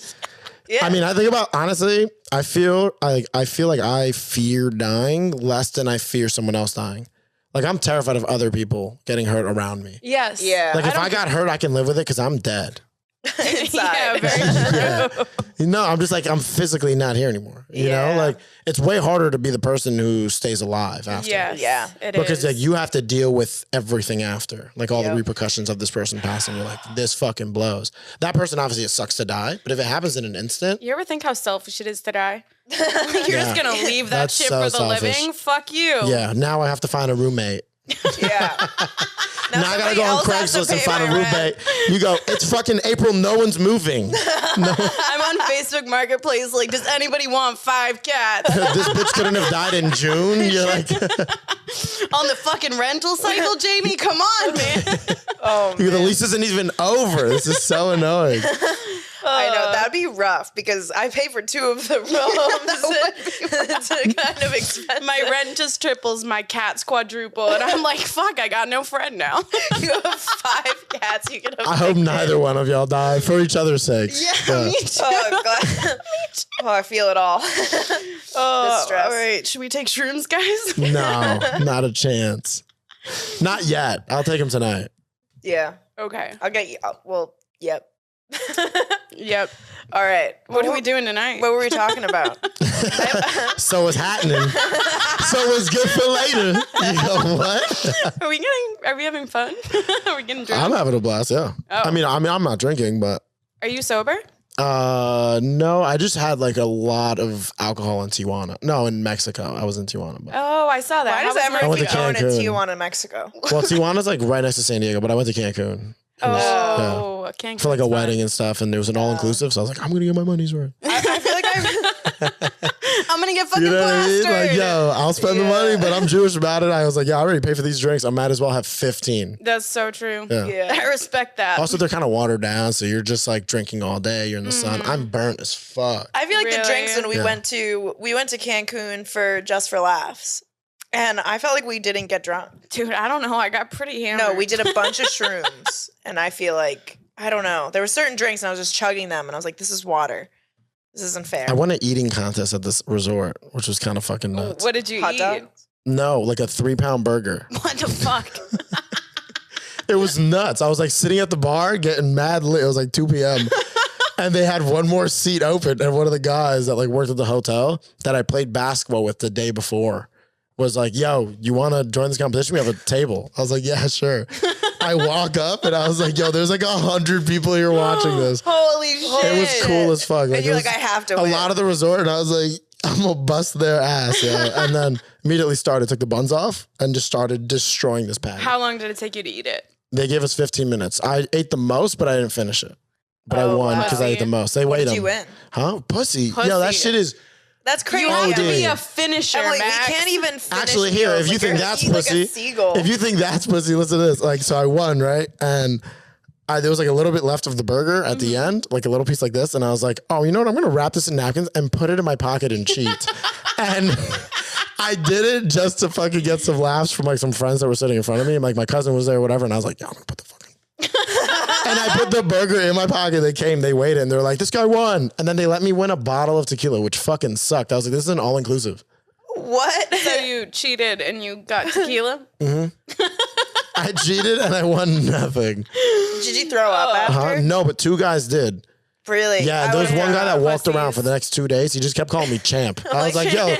Yeah. I mean, I think about, honestly, I feel like I fear dying less than I fear someone else dying. Like, I'm terrified of other people getting hurt around me. Yes. Yeah. Like, if I got hurt, I can live with it because I'm dead. Inside. Yeah, very true. Yeah. No, I'm just like, I'm physically not here anymore. You know, like it's way harder to be the person who stays alive after. Yes, Yeah. it Because is. like you have to deal with everything after, like all the repercussions of this person passing. You're like, this fucking blows. That person, obviously, it sucks to die, but if it happens in an instant, You ever think how selfish it is to die? Like, you're just gonna leave that That's shit so for the selfish. living? Fuck you. yeah. Now I have to find a roommate. Yeah. Now I gotta go on Craigslist and find a roommate. You go, it's fucking April. No one's moving. I'm on Facebook Marketplace. Like, does anybody want 5 cats This bitch couldn't have died in June. You're like, on the fucking rental cycle, Jaime? Come on, man. Oh, the man. lease isn't even over. This is so annoying. I know. That'd be rough because I pay for 2 of the rooms. It's kind of expensive. My rent just triples, my cats quadruple, and I'm like, fuck, I got no friend now. You have 5 cats. You can have I hope neither one of y'all die for each other's sakes. Yeah, me too. Oh, God. Oh, I feel it all. Oh, stress. all right. Should we take shrooms, guys? No, not a chance. Not yet. I'll take him tonight. Yeah. Okay. I'll get you. Well, yep. Yep. All right. What are we doing tonight? What were we talking about? So it's happening. So it's good for later. You go, what? Are we having fun? Are we getting drunk? I'm having a blast, yeah. Oh. I mean, I'm not drinking, but Are you sober? no, I just had like a lot of alcohol in Tijuana. No, in Mexico. I was in Tijuana. But, Oh, I saw that. Why How does was I went everyone to own in Cancun. Tijuana, Mexico? well, Tijuana's like right next to San Diego, but I went to Cancun. Oh, I can't For like a wedding and stuff, and it was an all-inclusive, so I was like, I'm gonna get my money's worth. I feel like I'm gonna get fucking You know what I mean? plastered. Like, yo, I'll spend the money, but I'm Jewish about it. I was like, yeah, I already paid for these drinks. I might as well have 15. That's so true. Yeah. I respect that. Also, they're kind of watered down, so you're just like drinking all day. You're in the sun. I'm burnt as fuck. I feel like the Really? drinks when Yeah. we went to Cancun for Just for Laughs, and I felt like we didn't get drunk. Dude, I don't know. I got pretty hammered. No, we did a bunch of shrooms, and I feel like I don't know. There were certain drinks, and I was just chugging them, and I was like, "This is water. This isn't fair." I won an eating contest at this resort, which was kind of fucking nuts. What did you Hot eat? dog? No, like a 3-pound burger. What the fuck? It was nuts. I was like sitting at the bar getting mad lit. It was like 2 p.m. And they had one more seat open, and one of the guys that like worked at the hotel that I played basketball with the day before was like, yo, you want to join this competition? We have a table. I was like, yeah, sure. I walk up and I was like, yo, there's like 100 people here watching this. Holy shit! It was cool as fuck. And you're it like, was I have to a win. lot of the resort, and I was like, I'm gonna bust their ass, yo. And then immediately took the buns off and just started destroying this patty. How long did it take you to eat it? They gave us 15 minutes. I ate the most, but I didn't finish it. But I won wow. because I ate the most. They What weighed did them. you win? Huh? Pussy. Yo, that Pussy. shit is. That's crazy. You have to be OD. a finisher, Emily, Max. we can't even finish Actually, here, meals. if you Like, think you're that's gonna eat pussy, like a seagull. if you think that's pussy, listen to this. Like, so I won, right? And there was like a little bit left of the burger at the end, like a little piece like this. And I was like, oh, you know what? I'm going to wrap this in napkins and put it in my pocket and cheat. And I did it just to fucking get some laughs from like some friends that were sitting in front of me. And like my cousin was there or whatever. And I was like, yeah, I'm going to put the fucking. And I put the burger in my pocket. They came, they waited, and they're like, this guy won. And then they let me win a bottle of tequila, which fucking sucked. I was like, this is an all-inclusive. What? So you cheated and you got tequila? I cheated and I won nothing. Did you throw up after? No, but 2 guys did. Really? Yeah, there was one guy that walked pussies. around for the next 2 days. He just kept calling me champ. I was like, yo, like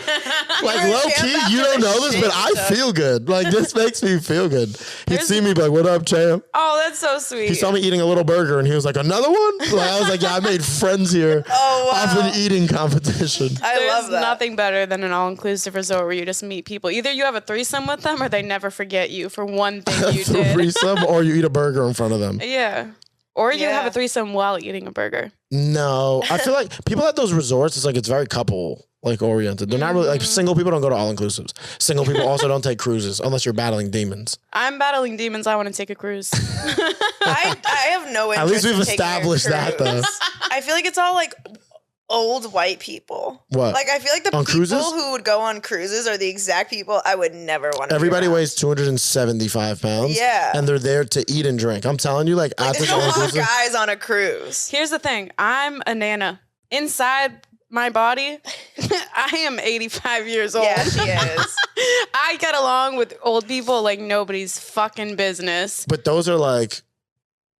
You're low a champ key, after you don't the know this, shit but I stuff. feel good. Like this makes me feel good. He'd see me be like, what up, champ? Oh, that's so sweet. He saw me eating a little burger and he was like, another one? Like, I was like, yeah, I made friends here off an eating competition. I There's love that. nothing better than an all-inclusive resort where you just meet people. Either you have a threesome with them or they never forget you for one thing you did. Threesome, or you eat a burger in front of them. Yeah. Or you Yeah. have a threesome while eating a burger. No, I feel like people at those resorts, it's like it's very couple like oriented. They're not really like single people don't go to all inclusives. Single people also don't take cruises unless you're battling demons. I'm battling demons. I want to take a cruise. I have no interest. At least we've in taking a established that though. cruise. I feel like it's all like old white people. What? Like I feel like the On people cruises? who would go on cruises are the exact people I would never want to. Everybody weighs 275 pounds. Yeah. And they're there to eat and drink. I'm telling you, like at There's this a all lot of inclusive. guys on a cruise. Here's the thing. I'm a nana. Inside my body, I am 85 years old. Yeah, she is. I get along with old people like nobody's fucking business. But those are like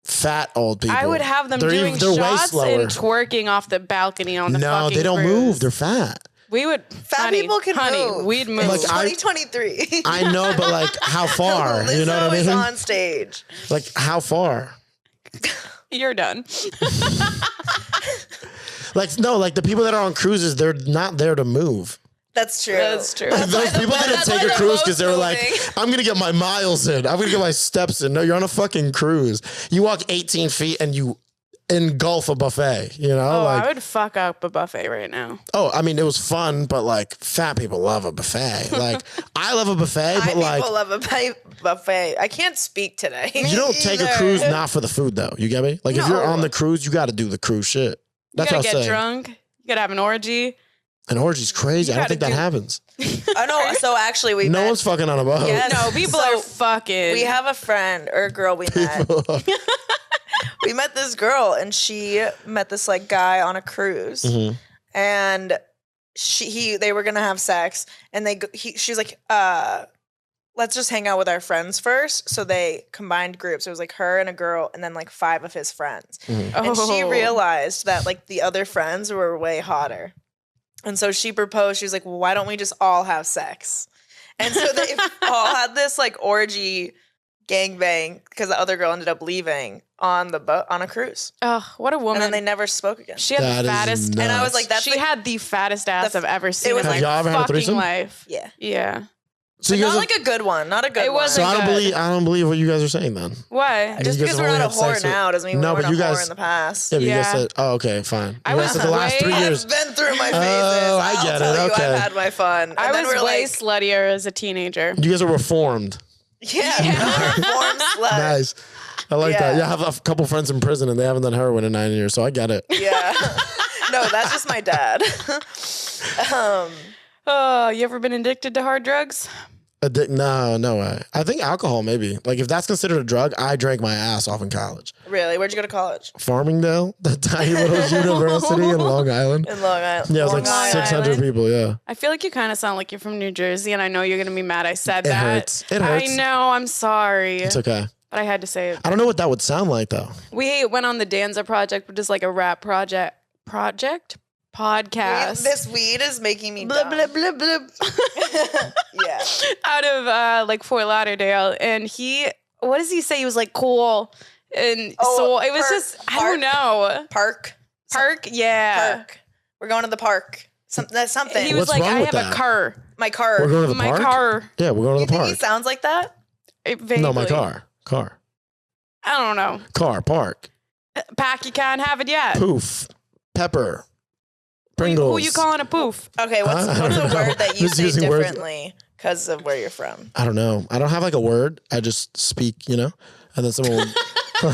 fat old people. I would have them They're doing they're way shots slower. and twerking off the balcony on the No, fucking they don't cruise. move. They're fat. We would. Fat people can move. We'd move. Like, It's 2023. I know, but like how far? You know what I Lizzo is mean? on stage. Like how far? You're done. Like no, like the people that are on cruises, they're not there to move. That's true. That's true. Those people didn't that's take why a they're cruise both because they were like, moving. I'm going to get my miles in. I'm going to get my steps in. No, you're on a fucking cruise. You walk 18 feet and you engulf a buffet, you know? Oh, like, I would fuck up a buffet right now. oh, I mean, it was fun, but like fat people love a buffet. Like I love a buffet, but like People love a buffet. I can't speak today. you don't take a cruise not for the food though. You get me? Like if you're No. on the cruise, you got to do the cruise shit. You That's gotta what I'm get saying. drunk. You gotta have an orgy. An orgy's crazy. You I don't gotta think that do- happens. Oh no! So actually, we No met. one's fucking on a boat. Yeah, No, people So, are fucking. We have a friend or a girl we met. We met this girl, and she met this like guy on a cruise, Mm-hmm. and they were gonna have sex, and she's like, let's just hang out with our friends first. So they combined groups. It was like her and a girl, and then like 5 of his friends. And she Oh. realized that like the other friends were way hotter. And so she proposed, she was like, well, why don't we just all have sex? And so they all had this like orgy gangbang because the other girl ended up leaving on the boat on a cruise. Oh, what a And woman. then they never spoke again. She had That the is fattest. nuts. And I was like, that's she had the fattest ass I've ever seen was in my like- Have y'all ever had a fucking threesome? life. Yeah. Yeah. So you Not guys like a good one. Not a good It one. so wasn't I don't believe what you guys are saying then. Why? Just You because guys we're only not a had sex whore with- now doesn't mean No, we but weren't you a whore guys- in the past. Yeah, but you guys Yeah. said, oh, okay, fine. I You guys was said the last way- 3 years. I've been through my phases. Oh, I I'll get it. tell you, Okay. I've had my fun. And I then was we're way like, sluttier as a teenager. You guys are reformed. yeah, reform slut. Nice. I like that. Yeah. Yeah, I have a couple friends in prison and they haven't done heroin in 9 years, so I get it. Yeah. No, that's just my dad. Oh, you ever been addicted to hard drugs? No way. I think alcohol maybe. Like if that's considered a drug, I drank my ass off in college. Really? Where'd you go to college? Farmingdale, the tiny little university in Long Island. In Long Island. Yeah, it was Long like Island. 600 people. Yeah. I feel like you kind of sound like you're from New Jersey, and I know you're gonna be mad I said It that. hurts. It hurts. I know. I'm sorry, It's okay. but I had to say it. I don't know what that would sound like though. We went on the Danza Project, which is like a rap podcast. This weed is making me blub, blub, blub, blub. Yeah. Out of like Fort Lauderdale, and what does he say? He was like cool, and so it was just I don't know. Park. Yeah. Park. We're going to the park. That's something. He was What's like, wrong I with have that? a car. my car. We're going to the My park? car. Yeah, we're going to the Think park. he sounds like that? No, my Vaguely. car. I don't know. Car, park. Pack, you can't have it yet. Poof. Pepper. Who Pringles. you calling a poof? Okay, what's I don't a know. word that you Just say using words. differently because of where you're from? I don't know. I don't have like a word. I just speak, you know? And then someone will...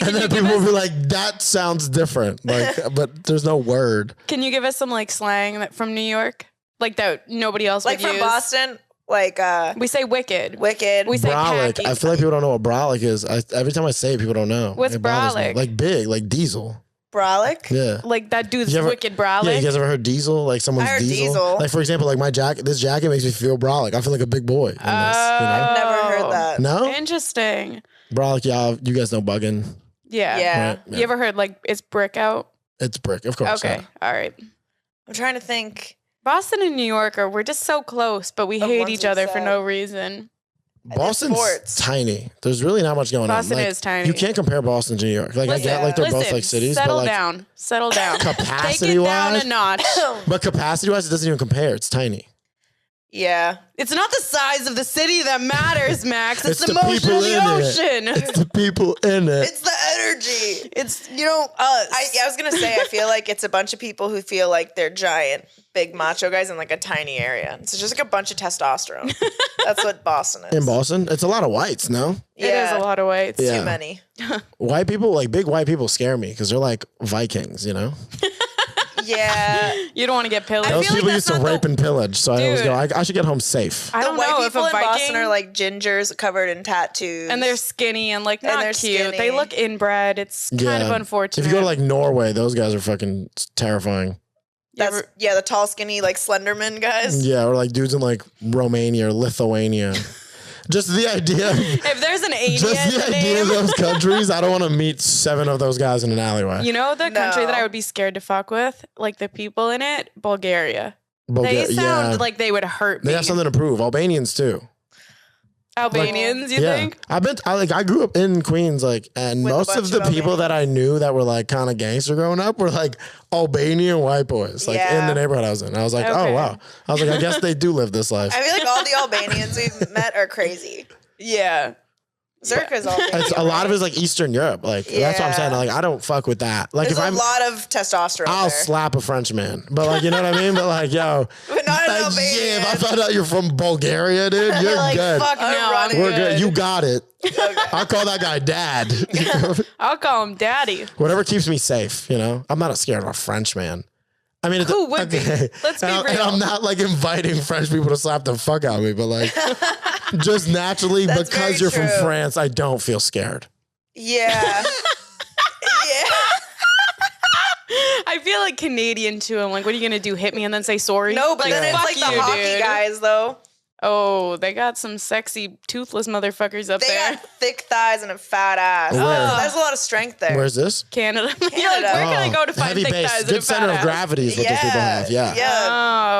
And then people will be like, that sounds different. Like, but there's no word. Can you give us some like slang from New York? Like that nobody else Like would from use? Boston, like We say wicked. wicked. We say Brolic. khaki. I feel like people don't know what brolic is. Every time I say it, people don't know. What's It bothers me. brolic? Like big, like diesel. Brolic. Yeah. Like that dude's You ever- wicked brolic. Yeah, you guys ever heard diesel? Like someone's I heard diesel? diesel. Like for example, like my jacket, this jacket makes me feel brolic. I feel like a big boy in this, you know? I've never Oh. heard that. No? Interesting. Brolic, y'all, you guys know bugging. Yeah. Yeah. Right? Yeah. You ever heard like it's brick out? It's brick, of course. Okay. Yeah. All right. I'm trying to think. Boston and New York we're just so close, but we Of hate ones each we other for said. no reason. Boston's sports. tiny. There's really not much going Boston on. Like, is tiny. You can't compare Boston to New York. Like I get like they're both Listen, like cities, settle but like down. Settle down. Take capacity it down wise, a notch. but capacity wise, it doesn't even compare. It's tiny. Yeah. It's not the size of the city that matters, Max. It's, It's the the motion people of the in it. ocean. It's the people in it. It's the energy. It's, you know, us. I was gonna say, I feel like it's a bunch of people who feel like they're giant, big macho guys in like a tiny area. It's just like a bunch of testosterone. That's what Boston is. In Boston, it's a lot of whites. No, It is a lot of weights. Yeah. Too many. white people, like big white people, scare me because they're like Vikings. You know, Yeah. You don't want to get pillaged. feel those like people that's used to not rape and pillage. So I always Dude. go, I should get home safe. I The don't white know if a people in Viking Boston are like gingers covered in tattoos. and they're skinny and like And not they're cute. skinny. They look inbred. It's kind of unfortunate. If you go to like Norway, those guys are fucking terrifying. That's, the tall, skinny, like Slenderman guys. Yeah, or like dudes in like Romania or Lithuania. Just the idea. if there's an alien Just the idea of name, those countries. I don't want to meet 7 of those guys in an alleyway. you know the country No. that I would be scared to fuck with, like the people in it, Bulgaria. Bulgaria, They sound yeah. like they would hurt me. They have something to prove. Albanians too. Albanians, you Yeah, think? I grew up in Queens, like, and With a most of bunch the of people that I knew that were like kind of gangster growing up were like Albanian white boys, like in Yeah. the neighborhood I was in. I was like, oh Okay. wow. I was like, I guess they do live this life. I feel like all the Albanians we've met are crazy. Yeah. Zerka's Albanian. It's a lot of it is like Eastern Europe. Like that's what I'm saying. Yeah. Like I don't fuck with that. Like There's if a I'm, lot of testosterone I'll there. slap a Frenchman, but like you know what I mean. But like yo, But not an like, Albanian. yeah, if I found out you're from Bulgaria, dude, you're like, good. Fuck I'm no. running. We're good. You got it. I'll call that guy dad. I'll call him daddy. Whatever keeps me safe, you know? I'm not scared of a Frenchman. I mean, it's, Who would be? Let's be and real. I'm not like inviting French people to slap the fuck out of me, but like just naturally That's because very you're from true. France, I don't feel scared. Yeah. Yeah. I feel like Canadian too. I'm like, what are you gonna do? Hit me and then say sorry? No, but like, then it's fuck like the you, hockey dude. guys, though. Oh, they got some sexy toothless motherfuckers up They there. got thick thighs and a fat ass. Where? There's a lot of strength there. Where's this? Canada. You're like, where can I go to find heavy thick base. thighs and Good a center fat of ass? gravity is what those people have. Yeah. Yeah.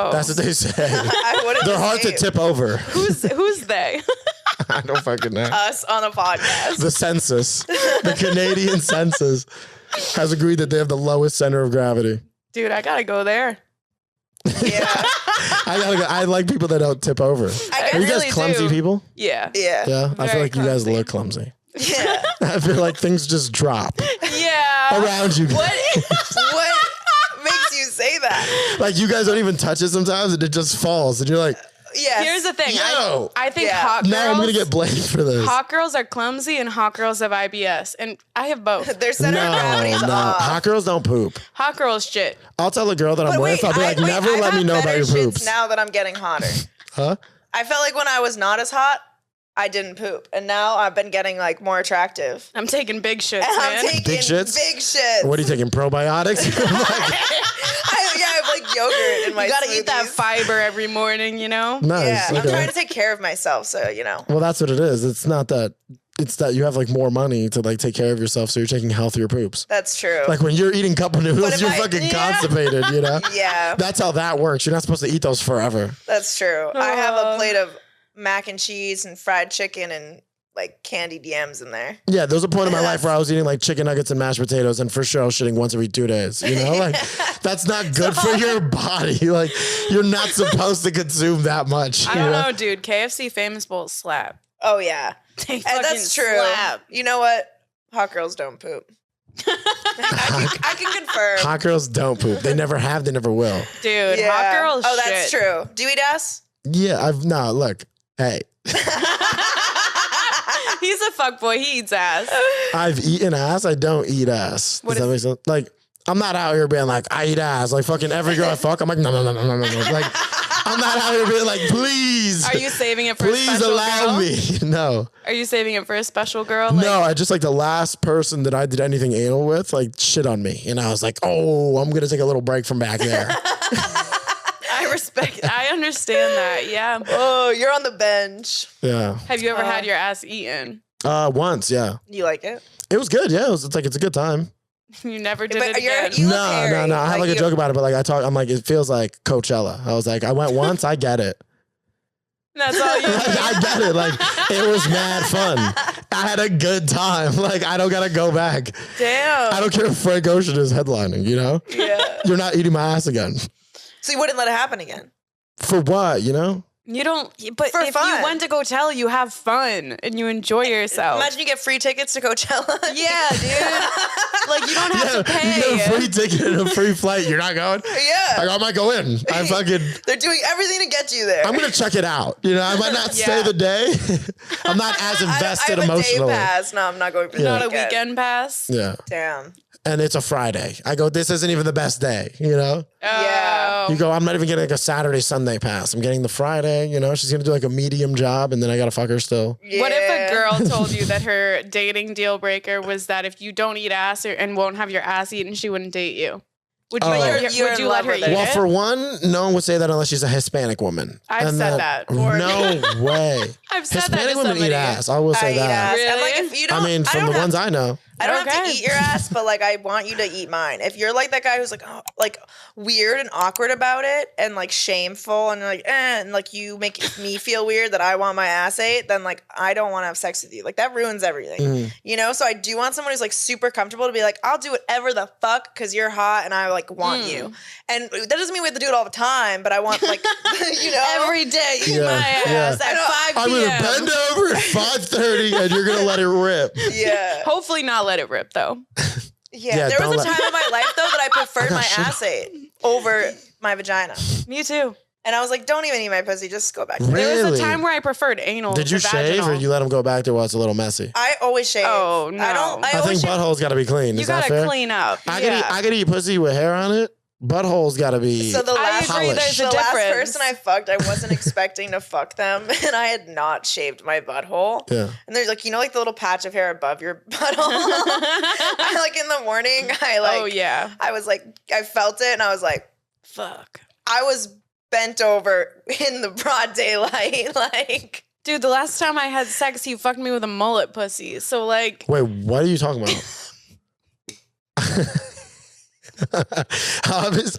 Oh, That's what they say. I wouldn't They're hard to escape. tip over. who's they? I don't fucking know. Us on a podcast. The census, the Canadian census, has agreed that they have the lowest center of gravity. Dude, I gotta go there. Yeah. I like people that don't tip over. I Are you guys really clumsy do. people? Yeah. Yeah. Yeah, I feel Very like you guys clumsy. look clumsy. Yeah. I feel like things just drop Yeah. around you. What makes you say that? Like you guys don't even touch it sometimes, and it just falls, and you're like, Yes. Here's the thing. Yo. I think Yeah. hot girls. "Now I'm gonna get blamed for this." Hot girls are clumsy and hot girls have IBS, and I have both. Their center of gravity's off. Hot girls don't poop. Hot girls shit. I'll tell a girl that I'm with, I'll be like, never I let me have know about better your shits poops. now that I'm getting hotter. Huh? I felt like when I was not as hot, I didn't poop, and now I've been getting like more attractive. I'm taking big shits, And I'm man. taking Big shits? Big shits. What are you taking? Probiotics? I have like yogurt in my. You gotta eat that smoothies. fiber every morning, you know? Nice. Yeah, I'm okay. trying to take care of myself, so you know. Well, that's what it is. It's not that. It's that you have like more money to like take care of yourself, so you're taking healthier poops. That's true. Like when you're eating cup of noodles, if you're I- fucking Yeah. constipated, you know? Yeah, That's how that works. You're not supposed to eat those forever. that's true. I have a plate of mac and cheese and fried chicken and like candied yams in there. Yeah, there was a point in my life where I was eating like chicken nuggets and mashed potatoes, and for sure I was shitting once every 2 days. You know, like that's not good for your body. Like you're not supposed to consume that much. I you don't know, dude. KFC famous bowls slap. Oh yeah, They and fucking that's true. slap. You know what? Hot girls don't poop. I can confirm. Hot girls don't poop. They never have. They never will. Dude, Yeah. hot girls Oh, that's shit. true. Do you eat ass? Yeah, I've no. Look, hey, He's a fuckboy. He eats ass. I've eaten ass. I don't eat ass. Does that make sense? Like, I'm not out here being like, I eat ass. Like, fucking every girl I fuck, I'm like, no. Like, I'm not out here being like, please. Are you saving it for a please special allow girl? me. No. Are you saving it for a special girl? No, I just like the last person that I did anything anal with, like, shit on me. And I was like, oh, I'm going to take a little break from back there. I understand that. Yeah. Oh, you're on the bench. Yeah. Have you ever had your ass eaten? Once, yeah. You like it? It was good, yeah. It's a good time. You never did But it again. you look No. hairy. I have like a joke about it, but like I'm like, it feels like Coachella. I was like, I went once, I get it. That's all you Like, I get it. Like, it was mad fun. I had a good time. Like, I don't gotta go back. Damn. I don't care if Frank Ocean is headlining, you know? Yeah. You're not eating my ass again. So you wouldn't let it happen again? For what, you know? You don't, but For if fun. you went to Coachella, you have fun and you enjoy yourself. Imagine you get free tickets to Coachella. Yeah, dude. Like, you don't have to pay. You get a free ticket and a free flight. You're not going? Yeah. Like, I might go in. They're doing everything to get you there. I'm going to check it out. You know, I might not stay the day. I'm not as invested I have emotionally. a day pass. No, I'm not going for Not the a weekend pass. Yeah. Damn. And it's a Friday. I go, this isn't even the best day, you know? Yeah. You go, I'm not even getting like a Saturday, Sunday pass. I'm getting the Friday, you know? She's going to do like a medium job and then I got to fuck her still. Yeah. What if a girl told you that her dating deal breaker was that if you don't eat ass and won't have your ass eaten, she wouldn't date you? Would you, You're would in you let love her with eat it. Well, it? for one, no one would say that unless she's a Hispanic woman. I've And said that before. No way. I've said Hispanic that to women somebody. eat ass. I will say I eat that. ass. Really? I'm like, if you don't, I mean, from the don't ones have, I know. I don't have Okay. to eat your ass, but like I want you to eat mine. If you're like that guy who's like, oh, like weird and awkward about it, and like shameful, and like, and like you make me feel weird that I want my ass ate, then like I don't want to have sex with you. Like that ruins everything, you know. So I do want someone who's like super comfortable to be like, I'll do whatever the fuck because you're hot and I like want you. And that doesn't mean we have to do it all the time, but I want like, you know, Every day, eat Yeah, my ass yeah. at 5 I'm going to p.m. bend over at 5:30 and you're going to let it rip. yeah. Hopefully not let it rip, though. Yeah, there was don't a time in my life though that I preferred got my shit ass ate over my vagina, Me too. and I was like, "Don't even eat my pussy, just go back." Really? There was a time where I preferred anal. Did you to shave vaginal. or you let them go back there while it's a little messy? I always shave. Oh, no. I don't. I always think shave. butthole's got to be clean. You Is that gotta fair? clean up. I could eat pussy with hair on it. Butthole's got to be So the last, agree, there's the a last difference. person I fucked, I wasn't expecting to fuck them, and I had not shaved my butthole. Yeah. And there's like, you know, like the little patch of hair above your butthole. I like in the morning, I like. Oh, yeah. I was like, I felt it, and I was like, Fuck. I was bent over in the broad daylight, like. Dude, the last time I had sex, he fucked me with a mullet pussy. So, like, Wait, what are you talking about?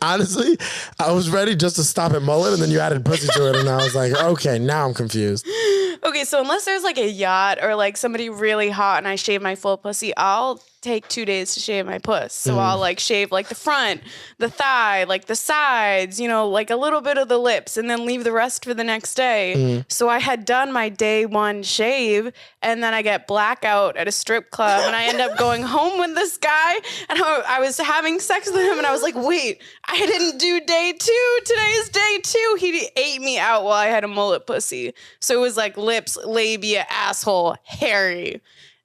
Honestly, I was ready just to stop at mullet and then you added pussy to it and I was like, okay, now I'm confused. okay, so unless there's like a yacht or like somebody really hot and I shave my full pussy, I'll take 2 days to shave my puss. So I'll like shave like the front, the thigh, like the sides, you know, like a little bit of the lips and then leave the rest for the next day. So I had done my day one shave and then I get blackout at a strip club and I end up going home with this guy and I was having sex with him and I was like, wait, I didn't do day two. Today's day two. He ate me out while I had a mullet pussy. So it was like lips, labia, asshole, hairy.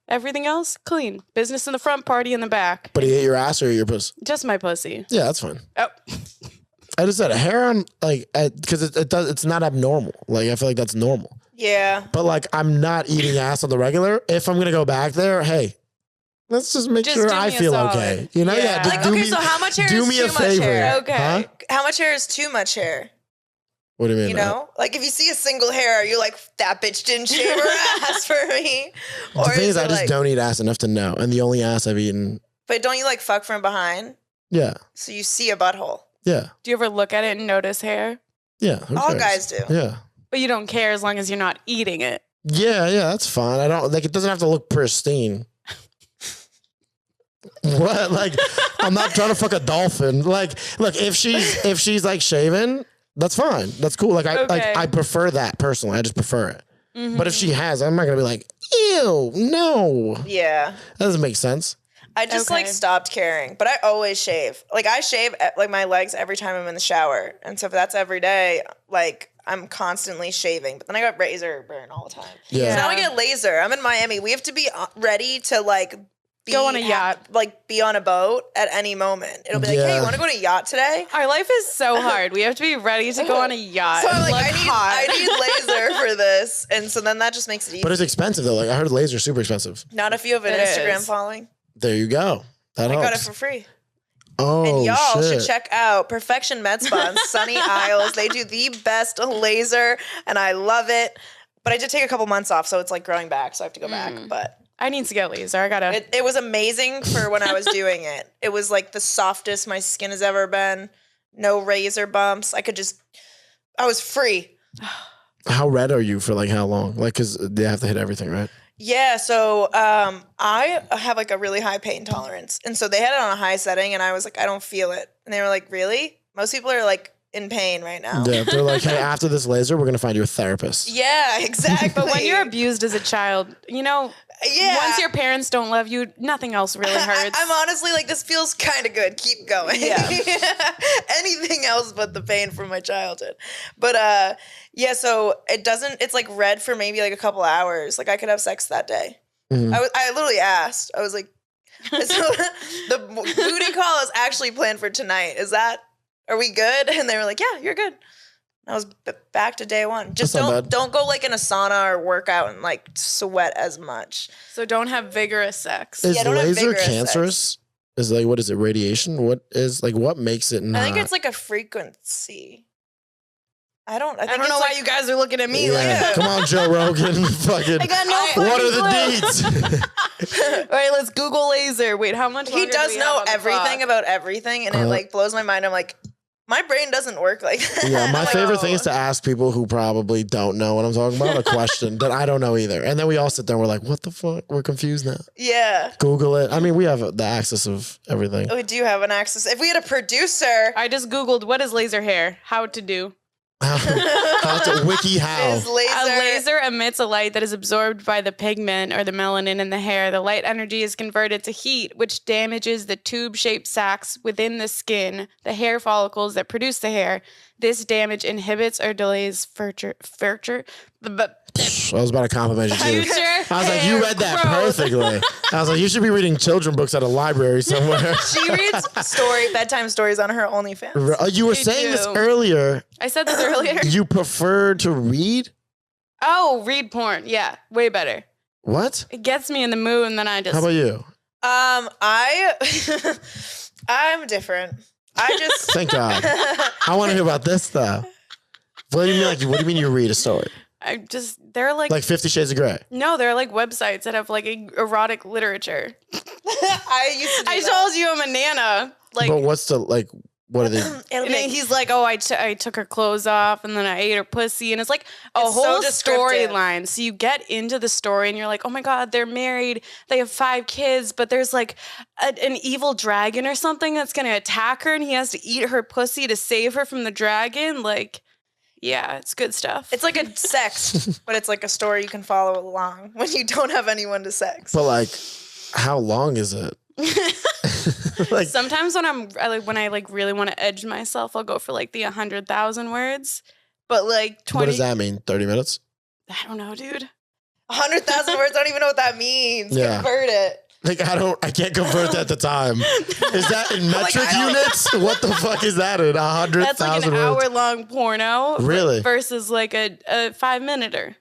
Everything else, clean. Business in the front, party in the back. But he ate your ass or your pussy? Just my pussy. Yeah, that's fine. Oh. I just said hair on, like, because it's not abnormal. Like, I feel like that's normal. Yeah. But, like, I'm not eating ass on the regular. If I'm going to go back there, hey, let's just make Just sure do I me a feel solid. okay. You know? Yeah. Yeah. just Like, do okay, me, so how much hair do is me too a much favor. hair? Okay. Huh? How much hair is too much hair? What do you mean? You know? Like, if you see a single hair, you're like, that bitch didn't shave her ass for me. The thing is, I it just like, don't eat ass enough to know. And the only ass I've eaten, But don't you like fuck from behind? yeah. So you see a butthole. Yeah. Do you ever look at it and notice hair? Yeah. who All cares? guys do. Yeah. But you don't care as long as you're not eating it. Yeah, that's fine. I don't like it doesn't have to look pristine. What? Like I'm not trying to fuck a dolphin. Like, look, if she's like shaven, that's fine. That's cool. Like Okay. I prefer that personally. I just prefer it. But if she has, I'm not gonna be like, ew, no. Yeah. That doesn't make sense. I just Okay. like stopped caring, but I always shave. Like I shave like my legs every time I'm in the shower, and so if that's every day, like I'm constantly shaving. But then I got razor burn all the time. Yeah. So now I get laser. I'm in Miami. We have to be ready to like Go on a yacht. be on a boat at any moment. It'll be like, hey, you want to go on a yacht today? Our life is so hard. We have to be ready to go on a yacht. So I'm like, Look hot. I need laser for this. And so then that just makes it easy. But it's expensive though. Like I heard laser's super expensive. Not if you have an It Instagram is. following. There you go. That I helps. got it for free. Oh, And y'all shit. should check out Perfection Med Spa in Sunny Isles. They do the best laser, and I love it. But I did take a couple months off, so it's like growing back, so I have to go back. But I need to get laser. I gotta. it was amazing for when I was doing it. It was like the softest my skin has ever been. No razor bumps. I was free. How red are you for like how long? Like, cause they have to hit everything, right? Yeah, so I have like a really high pain tolerance. And so they had it on a high setting, and I was like, I don't feel it. And they were like, really? Most people are like in pain right now. Yeah. They're like, hey, after this laser, we're gonna find you a therapist. Yeah, exactly. But when you're abused as a child, yeah. once your parents don't love you, nothing else really hurts. I'm honestly like, this feels kind of good. Keep going. Yeah. Anything else but the pain from my childhood. But yeah, so it's like red for maybe like a couple hours. Like I could have sex that day. Mhm. I literally asked. I was like, so the booty call is actually planned for tonight. Are we good? And they were like, yeah, you're good. I was back to day one. Just That's not bad. don't go like in a sauna or work out and like sweat as much. So don't have vigorous sex. Is don't have laser vigorous cancerous? Is like, what is it? Radiation? What makes it not? I think it's like a frequency. I don't know it's why like- you guys are looking at me Yeah. like Come on, Joe Rogan. Fucking. I got no What are the fucking clue. deeds? All right, let's Google laser. Wait, how much? he longer do does we have know on the everything clock? about everything, and it like blows my mind. I'm like, my brain doesn't work like that. Yeah, my I'm like, favorite oh. thing is to ask people who probably don't know what I'm talking about a question that I don't know either. And then we all sit there and we're like, what the fuck? We're confused now. Yeah, Google it. I mean, we have the access of everything. we do have an access. If we had a producer, I just Googled what is laser hair, how to do. How to wiki how. is laser. A laser emits a light that is absorbed by the pigment or the melanin in the hair. The light energy is converted to heat, which damages the tube-shaped sacs within the skin, the hair follicles that produce the hair. This damage inhibits or delays future I was about to compliment you too. future I was like, you read that growth. perfectly. I was like, you should be reading children books at a library somewhere. She reads bedtime stories on her OnlyFans. You were I saying this do. earlier. I said this earlier. You prefer to read? Oh, read porn. Yeah, way better. What? It gets me in the mood, and then I just. How about you? I'm different. I just Thank God. I want to hear about this stuff. What do you mean? Like, what do you mean you read a story? They're like. Like 50 Shades of Grey. No, they're like websites that have like erotic literature. I used to do I that. told you I'm a nana. Like, But what's the like? What are they? It'll and be then like, he's like, "Oh, I took her clothes off, and then I ate her pussy," and it's like a It's so whole descriptive. storyline. So you get into the story, and you're like, "Oh my god, they're married, they have 5 kids, but there's like an evil dragon or something that's gonna attack her, and he has to eat her pussy to save her from the dragon." Like, yeah, it's good stuff. it's like a sex, but it's like a story you can follow along when you don't have anyone to sex. But like, how long is it? Like, Sometimes when when I really want to edge myself, I'll go for like the 100,000 words. But like 20, what does that mean? 30 minutes? I don't know, dude. 100,000 words. I don't even know what that means. Yeah. Convert it. Like, I can't convert that to time. Is that in metric I don't- units? What the fuck is that in? That's like 100,000 an words? hour-long porno. Really? Versus like a 5-minuter.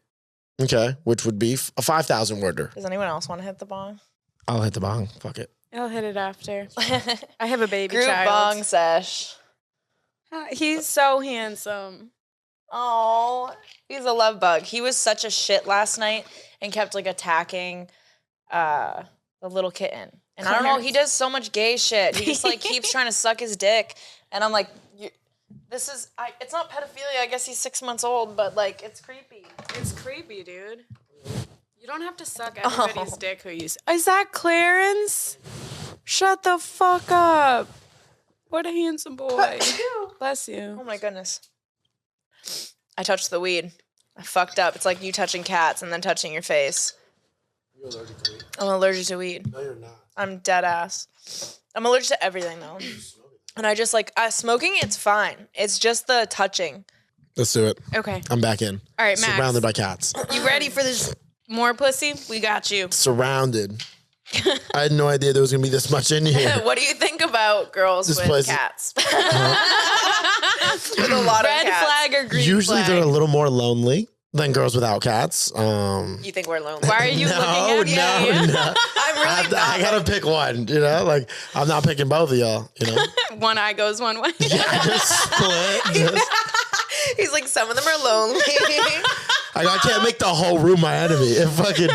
Okay, which would be a 5,000 worder. Does anyone else want to hit the bong? I'll hit the bong. Fuck it. I'll hit it after. I have a baby Group child. bong sesh. He's so handsome. Oh, he's a love bug. He was such a shit last night and kept like attacking the little kitten. And I don't know, he does so much gay shit. He just like keeps trying to suck his dick. And I'm like, it's not pedophilia. I guess he's 6 months old, but like, it's creepy. It's creepy, dude. You don't have to suck everybody's dick who you... Is that Clarence? Shut the fuck up. What a handsome boy. Bless you. Oh my goodness. I touched the weed. I fucked up. It's like you touching cats and then touching your face. You're allergic to weed? I'm allergic to weed. No, you're not. I'm dead ass. I'm allergic to everything though. And I just like, smoking, it's fine. It's just the touching. Let's do it. Okay. I'm back in. All right, Max. Surrounded by cats. You ready for this more pussy? We got you. Surrounded. I had no idea there was going to be this much in here. What do you think about girls This with place- cats? With a lot Red of cats. flag or green Usually flag? they're a little more lonely than girls without cats. You think we're lonely? Why are you looking at me? No. I'm really not. I gotta pick one, you know? Like, I'm not picking both of y'all, you know? One eye goes one way. Yeah, just split. He's like, some of them are lonely. I can't make the whole room my enemy. If fucking...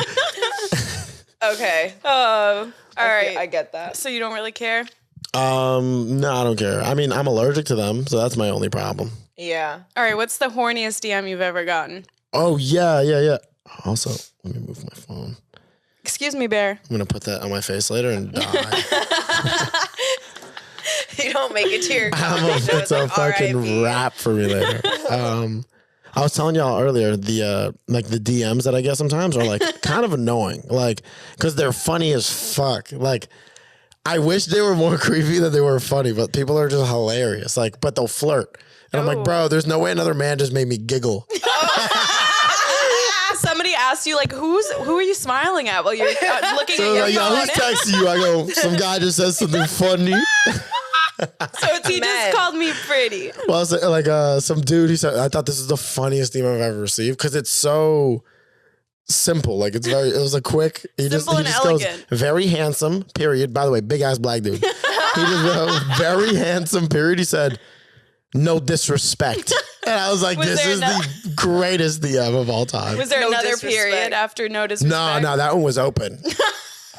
Okay. Oh, all right. I get that. So you don't really care? No, I don't care. I mean, I'm allergic to them, so that's my only problem. Yeah. All right. What's the horniest DM you've ever gotten? Oh, yeah. Also, let me move my phone. Excuse me, Bear. I'm gonna put that on my face later and die. You don't make it to your It's a fucking RIP. wrap for me later. I was telling y'all earlier, the DMs that I get sometimes are like kind of annoying, like because they're funny as fuck. Like I wish they were more creepy than they were funny, but people are just hilarious. Like, but they'll flirt, and I'm like, bro, there's no way another man just made me giggle. Somebody asked you, like, who are you smiling at while you're looking So at like, your yo, phone? who's texting you? I go, some guy just said something funny. So he Men. just called me pretty. Well, it's like some dude. He said, I thought this is the funniest theme I've ever received because it's so simple. Like it was a quick. He Simple he and just elegant. goes very handsome. Period. By the way, big ass black dude. He just wrote very handsome. Period. He said, no disrespect. And I was like, Was this there is no- the greatest DM of all time. Was there No another disrespect. period after no disrespect? No, that one was open.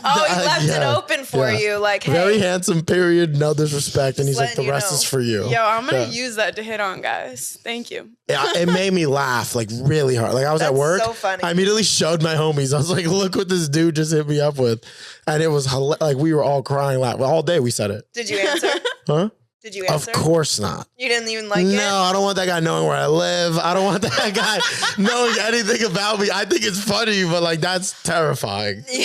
Oh, he left it Yeah. open for Yeah. you. Like, hey. Very handsome. Period. No disrespect. And he's like, letting the you rest know. is for you. Yo, I'm gonna Yeah. use that to hit on guys. Thank you. Yeah, it made me laugh like really hard. Like I was at That's work. so funny. I immediately showed my homies. I was like, look what this dude just hit me up with. And it was like we were all crying laughing. All day we said it. Did you answer? Huh? Did you Of answer? course not. You didn't even like No, it? I don't want that guy knowing where I live. I don't want that guy knowing anything about me. I think it's funny, but like that's terrifying. I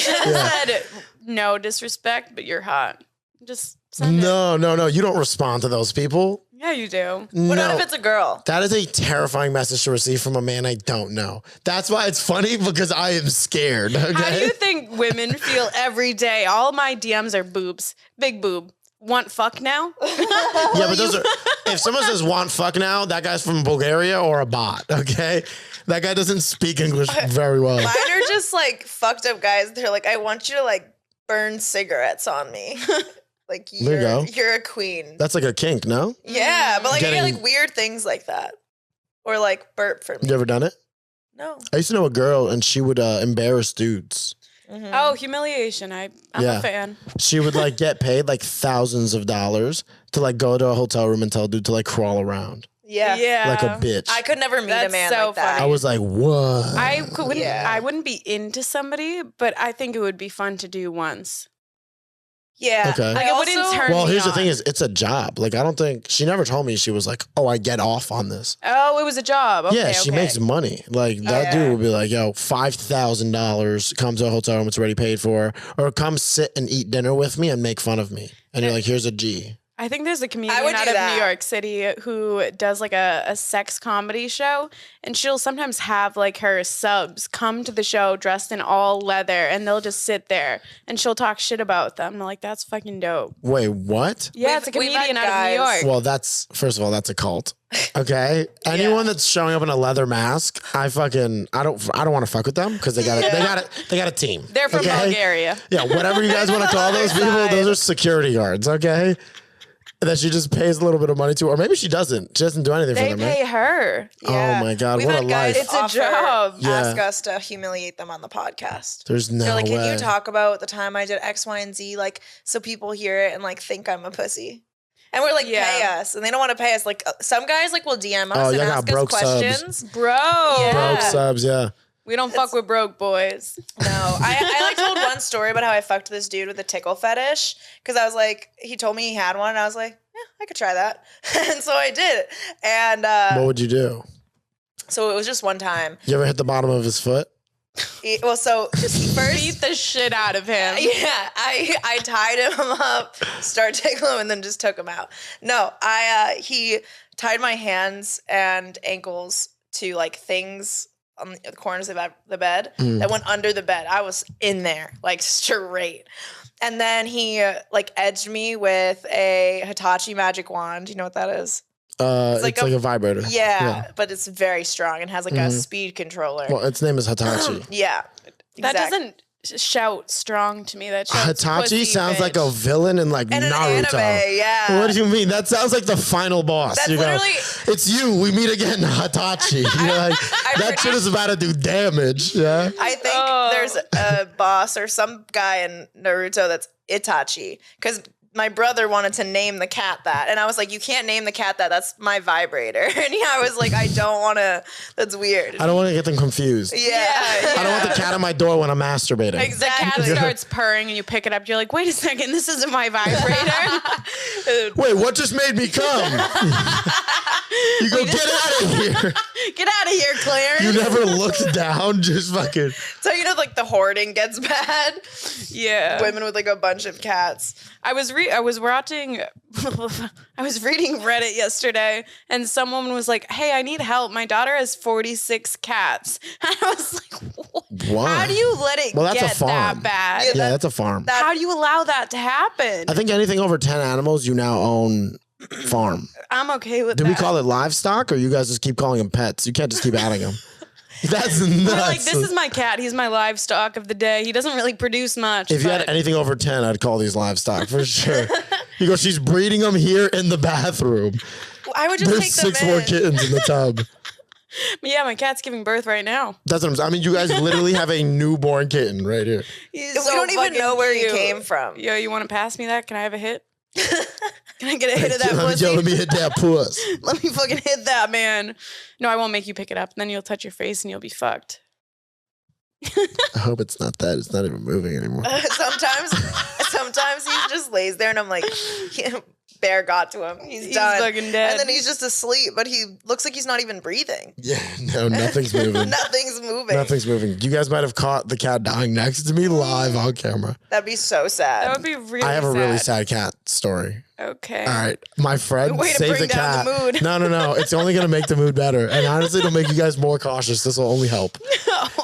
said no disrespect, but you're hot. Just send it. No. You don't respond to those people. Yeah, you do. What No. if it's a girl? That is a terrifying message to receive from a man I don't know. That's why it's funny because I am scared. Okay? How do you think women feel every day? All my DMs are boobs. Big boob. Want fuck now? Yeah, but those are. If someone says "want fuck now," that guy's from Bulgaria or a bot. Okay, that guy doesn't speak English very well. Mine are just like fucked up guys. They're like, I want you to like burn cigarettes on me. Like There you go. you're a queen. That's like a kink, no? Yeah, but like I Getting- get like weird things like that. Or like burp for me. You ever done it? No. I used to know a girl, and she would embarrass dudes. Oh, humiliation. I'm Yeah. a fan. She would like get paid like thousands of dollars to like go to a hotel room and tell a dude to like crawl around Yeah. Yeah. like a bitch. I could never meet a That's man so like that. I was like, what? Yeah. I wouldn't be into somebody, but I think it would be fun to do once. Yeah. Okay. Like, it wouldn't turn Well, me here's the on. thing: is it's a job. Like I don't think she never told me she was like, oh, I get off on this. Oh, it was a job. Okay, Yeah, she okay. makes money. Like that yeah. dude would be like, yo, $5,000, come to a hotel room, it's already paid for, or come sit and eat dinner with me and make fun of me. And you're like, here's a G. I think there's a comedian would out do of that. New York City who does like a sex comedy show, and she'll sometimes have like her subs come to the show dressed in all leather, and they'll just sit there and she'll talk shit about them. I'm like, that's fucking dope. Wait, what? Yeah, it's a We've comedian had out of New guys- York. Well, that's first of all, that's a cult. Okay, anyone that's showing up in a leather mask, I don't want to fuck with them because they got a team. They're from okay? Bulgaria. Yeah, whatever you guys want to call those people, those are security guards. Okay, that she just pays a little bit of money to, or maybe she doesn't. She doesn't do anything They for them. Right? pay her. Yeah. Oh my God, We've what had a guys life. It's a offer- job. Yeah. Ask us to humiliate them on the podcast. There's no They're like, way. can you talk about the time I did X, Y, and Z, like, so people hear it and like think I'm a pussy? And we're like, Yeah. pay us, and they don't want to pay us. Like some guys, like, will DM us Oh, and y'all got ask us broke subs. questions. Bro. Yeah. Broke subs, yeah. We don't fuck with broke boys. No, I like told one story about how I fucked this dude with a tickle fetish because I was like, he told me he had one, and I was like, yeah, I could try that, and so I did. And What would you do? so it was just one time. You ever hit the bottom of his foot? So first, Beat the shit out of him. yeah, I tied him up, started tickling him, and then just took him out. No, he tied my hands and ankles to like things on the corners of the bed that went under the bed. I was in there like straight. And then he like edged me with a Hitachi magic wand. You know what that is? It's like a vibrator. Yeah, but it's very strong and has like a speed controller. Well, its name is Hitachi. Yeah. That doesn't shout strong to me. That shouts Hitachi pussy, sounds bitch. like a villain in like And an Naruto. anime, yeah. What do you mean? That sounds like the final boss. That's You go, literally- it's you. We meet again, Hitachi. You're like, that shit is about to do damage. Yeah. I think there's a boss or some guy in Naruto that's Itachi because my brother wanted to name the cat that. And I was like, you can't name the cat that. That's my vibrator. And I was like, I don't want to. That's weird. I don't want to get them confused. Yeah. I don't want the cat on my door when I'm masturbating. Exactly. The cat starts purring and you pick it up. You're like, wait a second, this isn't my vibrator. Wait, what just made me come? You go, get out of here. Get out of here, Clarence. You never looked down, just fucking. So, like the hoarding gets bad. Yeah. Women with like a bunch of cats. I was watching I was reading Reddit yesterday and some woman was like, "Hey, I need help. My daughter has 46 cats." And I was like, what? Why? How do you let it Well, that's a get farm. that bad? Yeah, that's a farm. How do you allow that to happen? I think anything over 10 animals, you now own farm. I'm okay with Do that. we call it livestock or you guys just keep calling them pets? You can't just keep adding them. That's nuts. We're like, this is my cat. He's my livestock of the day. He doesn't really produce much. If you had anything over 10, I'd call these livestock for sure. You go, she's breeding them here in the bathroom. I would just There's take them 6 in. more kittens in the tub. Yeah, my cat's giving birth right now. That's what I'm saying. I mean, you guys literally have a newborn kitten right here. He's We don't even know where he cute. came from. Yo, you want to pass me that? Can I have a hit? Can I get a hit of that Let me- pussy? yo, let me hit that puss. Let me fucking hit that, man. No, I won't make you pick it up. Then you'll touch your face and you'll be fucked. I hope it's not that. It's not even moving anymore. Sometimes he just lays there and I'm like, Bear got to him. He's done. fucking dead. And then he's just asleep, but he looks like he's not even breathing. Yeah, no, nothing's moving. Nothing's moving. Nothing's moving. You guys might have caught the cat dying next to me live on camera. That'd be so sad. That would be really I have a sad. really sad cat story. Okay. All right. My friend Way to saved bring a down cat. the mood. No. It's only going to make the mood better. And honestly, it'll make you guys more cautious. This will only help.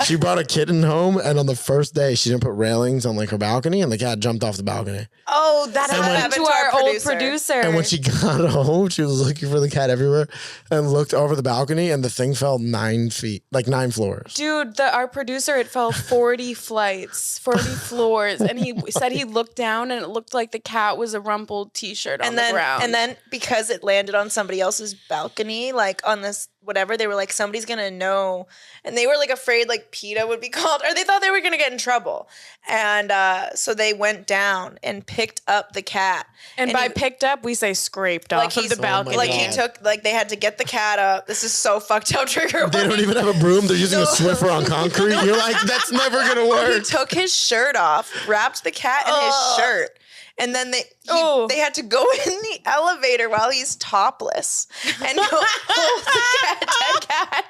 She brought a kitten home, and on the first day, she didn't put railings on like her balcony, and the cat jumped off the balcony. Oh, that And when- happened to our old producer. And when she got home, she was looking for the cat everywhere and looked over the balcony, and the thing fell 9 feet, like 9 floors. Dude, our producer, it fell 40 flights, 40 floors. And he said he looked down and it looked like the cat was a rumpled t-shirt on the ground. And then because it landed on somebody else's balcony, like on this whatever, they were like, somebody's gonna know. And they were like afraid like PETA would be called, or they thought they were gonna get in trouble. And so they went down and picked up the cat. And by picked up, we say scraped like off of he's- the balcony. Like he took, like they had to get the cat up. This is so fucked up trigger They don't warning. even have a broom. They're using a Swiffer on concrete. You're like, that's never going to He work. took his shirt off, wrapped the cat in his shirt. And then they had to go in the elevator while he's topless and go hold the dead cat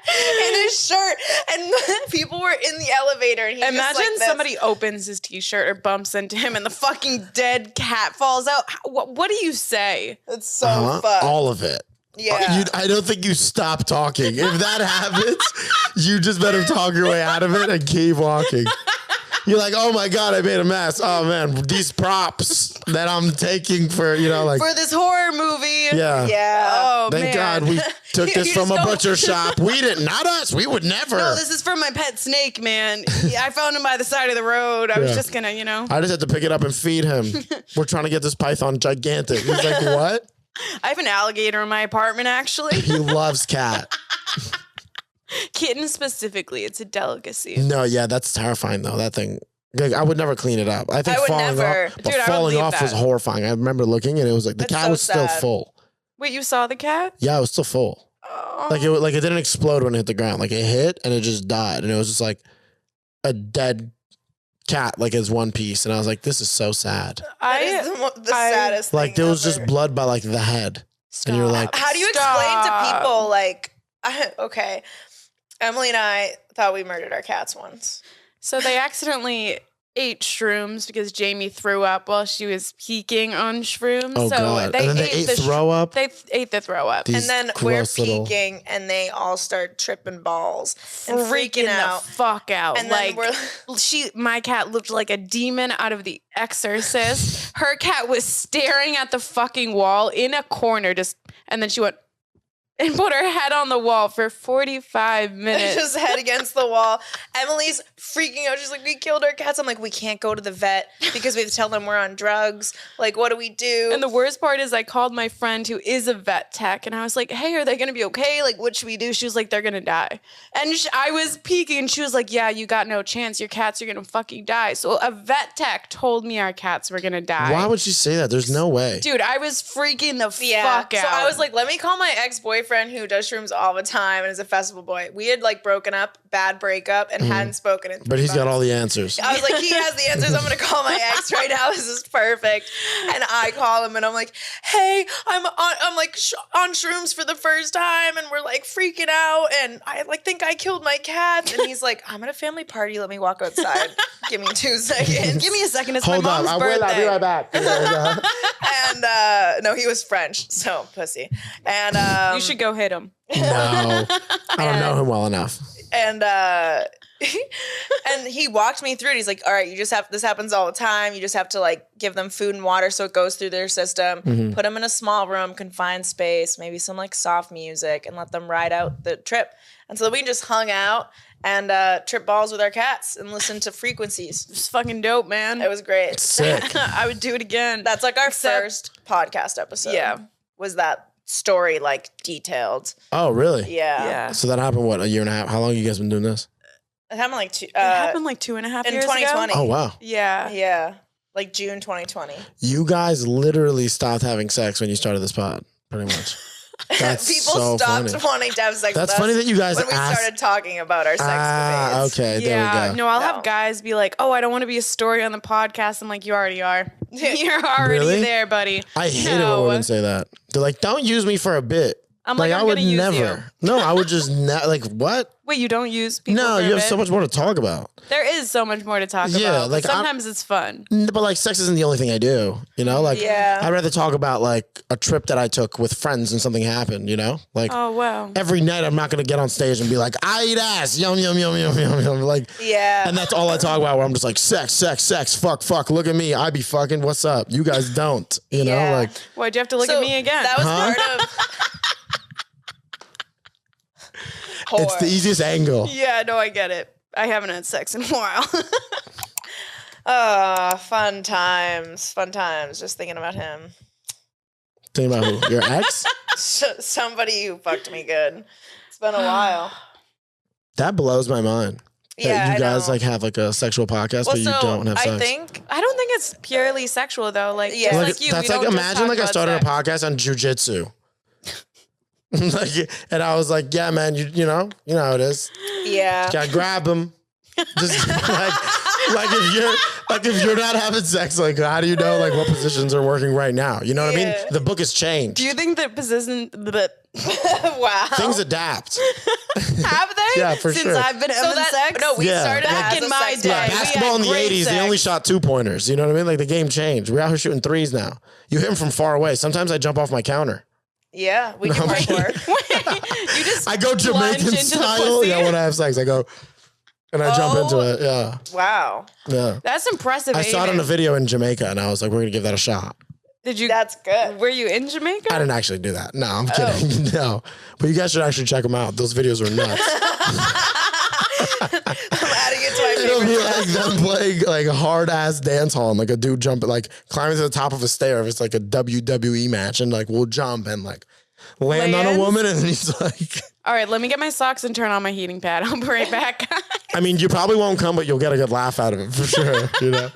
in his shirt. And people were in the elevator. And he Imagine just like this. somebody opens his t-shirt or bumps into him and the fucking dead cat falls out. What do you say? It's so fucked. All of it. Yeah. I don't think you stop talking. If that happens, you just better talk your way out of it and keep walking. You're like, oh my God, I made a mess. Oh man, these props that I'm taking for, like. For this horror movie. Yeah. Yeah. Oh, Thank man. God we took You this from just a go- butcher shop. We didn't, not us. We would never. No, this is from my pet snake, man. I found him by the side of the road. I was Yeah. just gonna, I just had to pick it up and feed him. We're trying to get this python gigantic. He's like, what? I have an alligator in my apartment, actually. He loves cat. Kitten specifically. It's a delicacy. No, yeah, that's terrifying though. That thing. Like, I would never clean it up. I think I would falling never. off, but Dude, I would falling leave off was that. horrifying. I remember looking and it was like the That's cat so was still sad. full. Wait, you saw the cat? Yeah, it was still full. Oh. Like it didn't explode when it hit the ground. Like it hit and it just died, and it was just like a dead cat, like as one piece. And I was like, this is so sad. That is the saddest Like thing there was ever. just blood by like the head, and you're like, How do you explain to people like, okay, Emily and I thought we murdered our cats once. So they accidentally ate shrooms because Jaime threw up while she was peeking on shrooms. Oh, so God. they And then they ate throw up? They ate the throw up. These And then we're gross little- peeking, and they all start tripping balls and freaking out. the fuck out. And then My cat looked like a demon out of The Exorcist. Her cat was staring at the fucking wall in a corner, and then she went and put her head on the wall for 45 minutes. Just head against the wall. Emily's freaking out. She's like, we killed our cats. I'm like, we can't go to the vet because we have to tell them we're on drugs. Like, what do we do? And the worst part is I called my friend who is a vet tech and I was like, hey, are they going to be okay? Like, what should we do? She was like, they're going to die. And I was peeking and she was like, yeah, you got no chance. Your cats are going to fucking die. So a vet tech told me our cats were going to die. Why would she say that? There's no way. Dude, I was freaking the fuck out. So I was like, let me call my ex-boyfriend who does shrooms all the time and is a festival boy. We had like broken up, bad breakup, and hadn't spoken in 3 But he's got months. all the answers. I was like, he has the answers. I'm going to call my ex right now. This is perfect. And I call him and I'm like, hey, I'm on shrooms for the first time and we're like freaking out and I like think I killed my cats. And he's like, I'm at a family party. Let me walk outside. Give me 2 seconds. give me a second. It's Hold my on. mom's I will. I'll be birthday. right back. And no, he was French. So pussy. And You should go hit him. No. I don't know him well enough. and and he walked me through it. He's like, all right, this happens all the time. You just have to like give them food and water so it goes through their system, put them in a small room, confined space, maybe some like soft music and let them ride out the trip. And so we just hung out and trip balls with our cats and listened to frequencies. It's fucking dope, man. It was great. Sick. I would do it again. That's like our first podcast episode. Yeah. Was that story like detailed? Oh, really? Yeah. Yeah. So that happened, what, a year and a half? How long have you guys been doing this? It happened like It happened like 2.5 in years 2020. ago. Oh, wow. Yeah. Yeah. Like June 2020. You guys literally stopped having sex when you started this pod, pretty much. That's People so stopped funny. wanting to have sex That's with funny us that you guys when we asked. started talking about our sex debates. Okay, there Yeah, we go. no, I'll No. have guys be like, "Oh, I don't want to be a story on the podcast." I'm like, "You already are. You're already Really? there, buddy." I hate it when women say that. They're like, "Don't use me for a bit." I'm like, I I'm would gonna use never. No, I would just like what? Wait, you don't use people? No, for a you have bit? so much more to talk about. There is so much more to talk Yeah, about. like, But sometimes it's fun. But like, sex isn't the only thing I do. You know, like, Yeah. I'd rather talk about like a trip that I took with friends and something happened. You know, like Oh wow. every night I'm not gonna get on stage and be like, I eat ass, yum yum yum yum yum yum. Like, Yeah. and that's all I talk about. Where I'm just like, sex, sex, sex, fuck, fuck. Look at me, I be fucking. What's up? You guys don't. You know, Yeah. like. Why'd you have to look So at me again? That was Huh? part of. It's the easiest angle. yeah, no, I get it. I haven't had sex in a while. Fun times. Fun times. Just thinking about him. Think about who? Your ex? Somebody who fucked me good. It's been a while. That blows my mind. Yeah, That you I guys know. like have like a sexual podcast, Well, but you so don't have sex. I think I don't think it's purely sexual though. Like, Yeah. just Like, like you, that's we like don't just imagine talk like I about started sex. a podcast on jujitsu. Like, and I was like, yeah, man, you know how it is. yeah. Gotta grab them. Just like if you're not having sex, like how do you know like what positions are working right now? You know what I mean? Yeah. The book has changed. Do you think that position Wow. Things adapt. have they? Yeah, for Since sure. I've been having sex? No, we Yeah. started Back as in a my sex day. Yeah, we podcast. basketball in the great 80s, they sex. only shot 2-pointers. You know what I mean? Like the game changed. We're out here shooting threes now. You hit them from far away. Sometimes I jump off my counter. Yeah, we can I'm work kidding. work. You just I go plunge Jamaican into the style. pussy? Yeah, when I have sex, I go and I jump into Oh. it. Yeah, Wow. yeah. That's impressive. I saw it on aiming. a video in Jamaica, and I was like, "We're gonna give that a shot." Did you? That's good. Were you in Jamaica? I didn't actually do that. No, I'm Oh. kidding. No, but you guys should actually check them out. Those videos are nuts. I'm adding it to my It'll be favorite. like them playing like a hard ass dance hall, and like a dude jumping, like climbing to the top of a stair. If it's like a WWE match, and like we'll jump and like land on a Lands? woman, and then he's like. All right, let me get my socks and turn on my heating pad. I'll be right back. I mean, you probably won't come, but you'll get a good laugh out of it for sure. You know,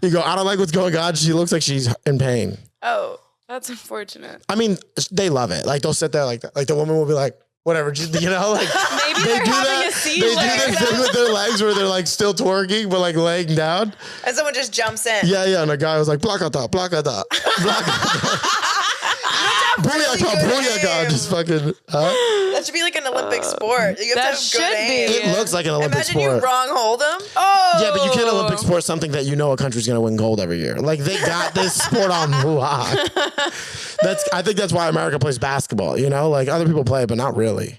you go, I don't like what's going on. She looks like she's in pain. Oh, that's unfortunate. I mean, they love it. Like they'll sit there like that. Like the woman will be like, whatever, just, you know, like Maybe they they're do having that. a seizure. They do this thing with their legs where they're like still twerking, but like laying down. And someone just jumps in. Yeah, yeah. And the guy was like, blakata, blakata, blakata. Booyaka, good booyaka. aim. Just fucking, huh? That should be like an Olympic sport. You have that to have should good aim. be. It looks like an Olympic Imagine sport. you wrong hold them. Oh, Yeah, but you can't Olympic sport something that you know a country's gonna win gold every year. Like they got this sport on lock. I think that's why America plays basketball. You know, like other people play, but not really.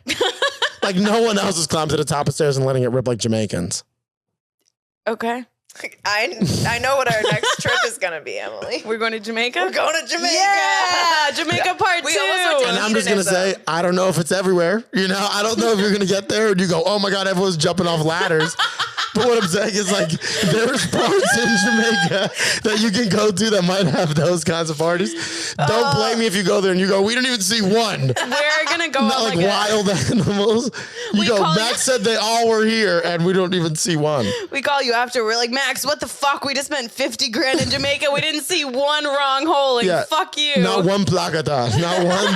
Like no one else is climbing to the top of stairs and letting it rip like Jamaicans. Okay. I know what our next trip is gonna be, Emily. We're going to Jamaica? We're going to Jamaica. Yeah, Jamaica part We 2. almost went to And I'm just gonna say, I don't know if it's everywhere. You know, I don't know if you're gonna get there and you go, oh my God, everyone's jumping off ladders. But what I'm saying is like, there's parts in Jamaica that you can go to that might have those kinds of parties. Don't blame me if you go there and you go, we don't even see one. We're going to go Not on like like wild animals. You go, call Max said they all were here and we don't even see one. we call you after. We're like, Max, what the fuck? We just spent 50 grand in Jamaica. We didn't see one wrong hole. Like, Yeah. fuck you. Not one placata. Not one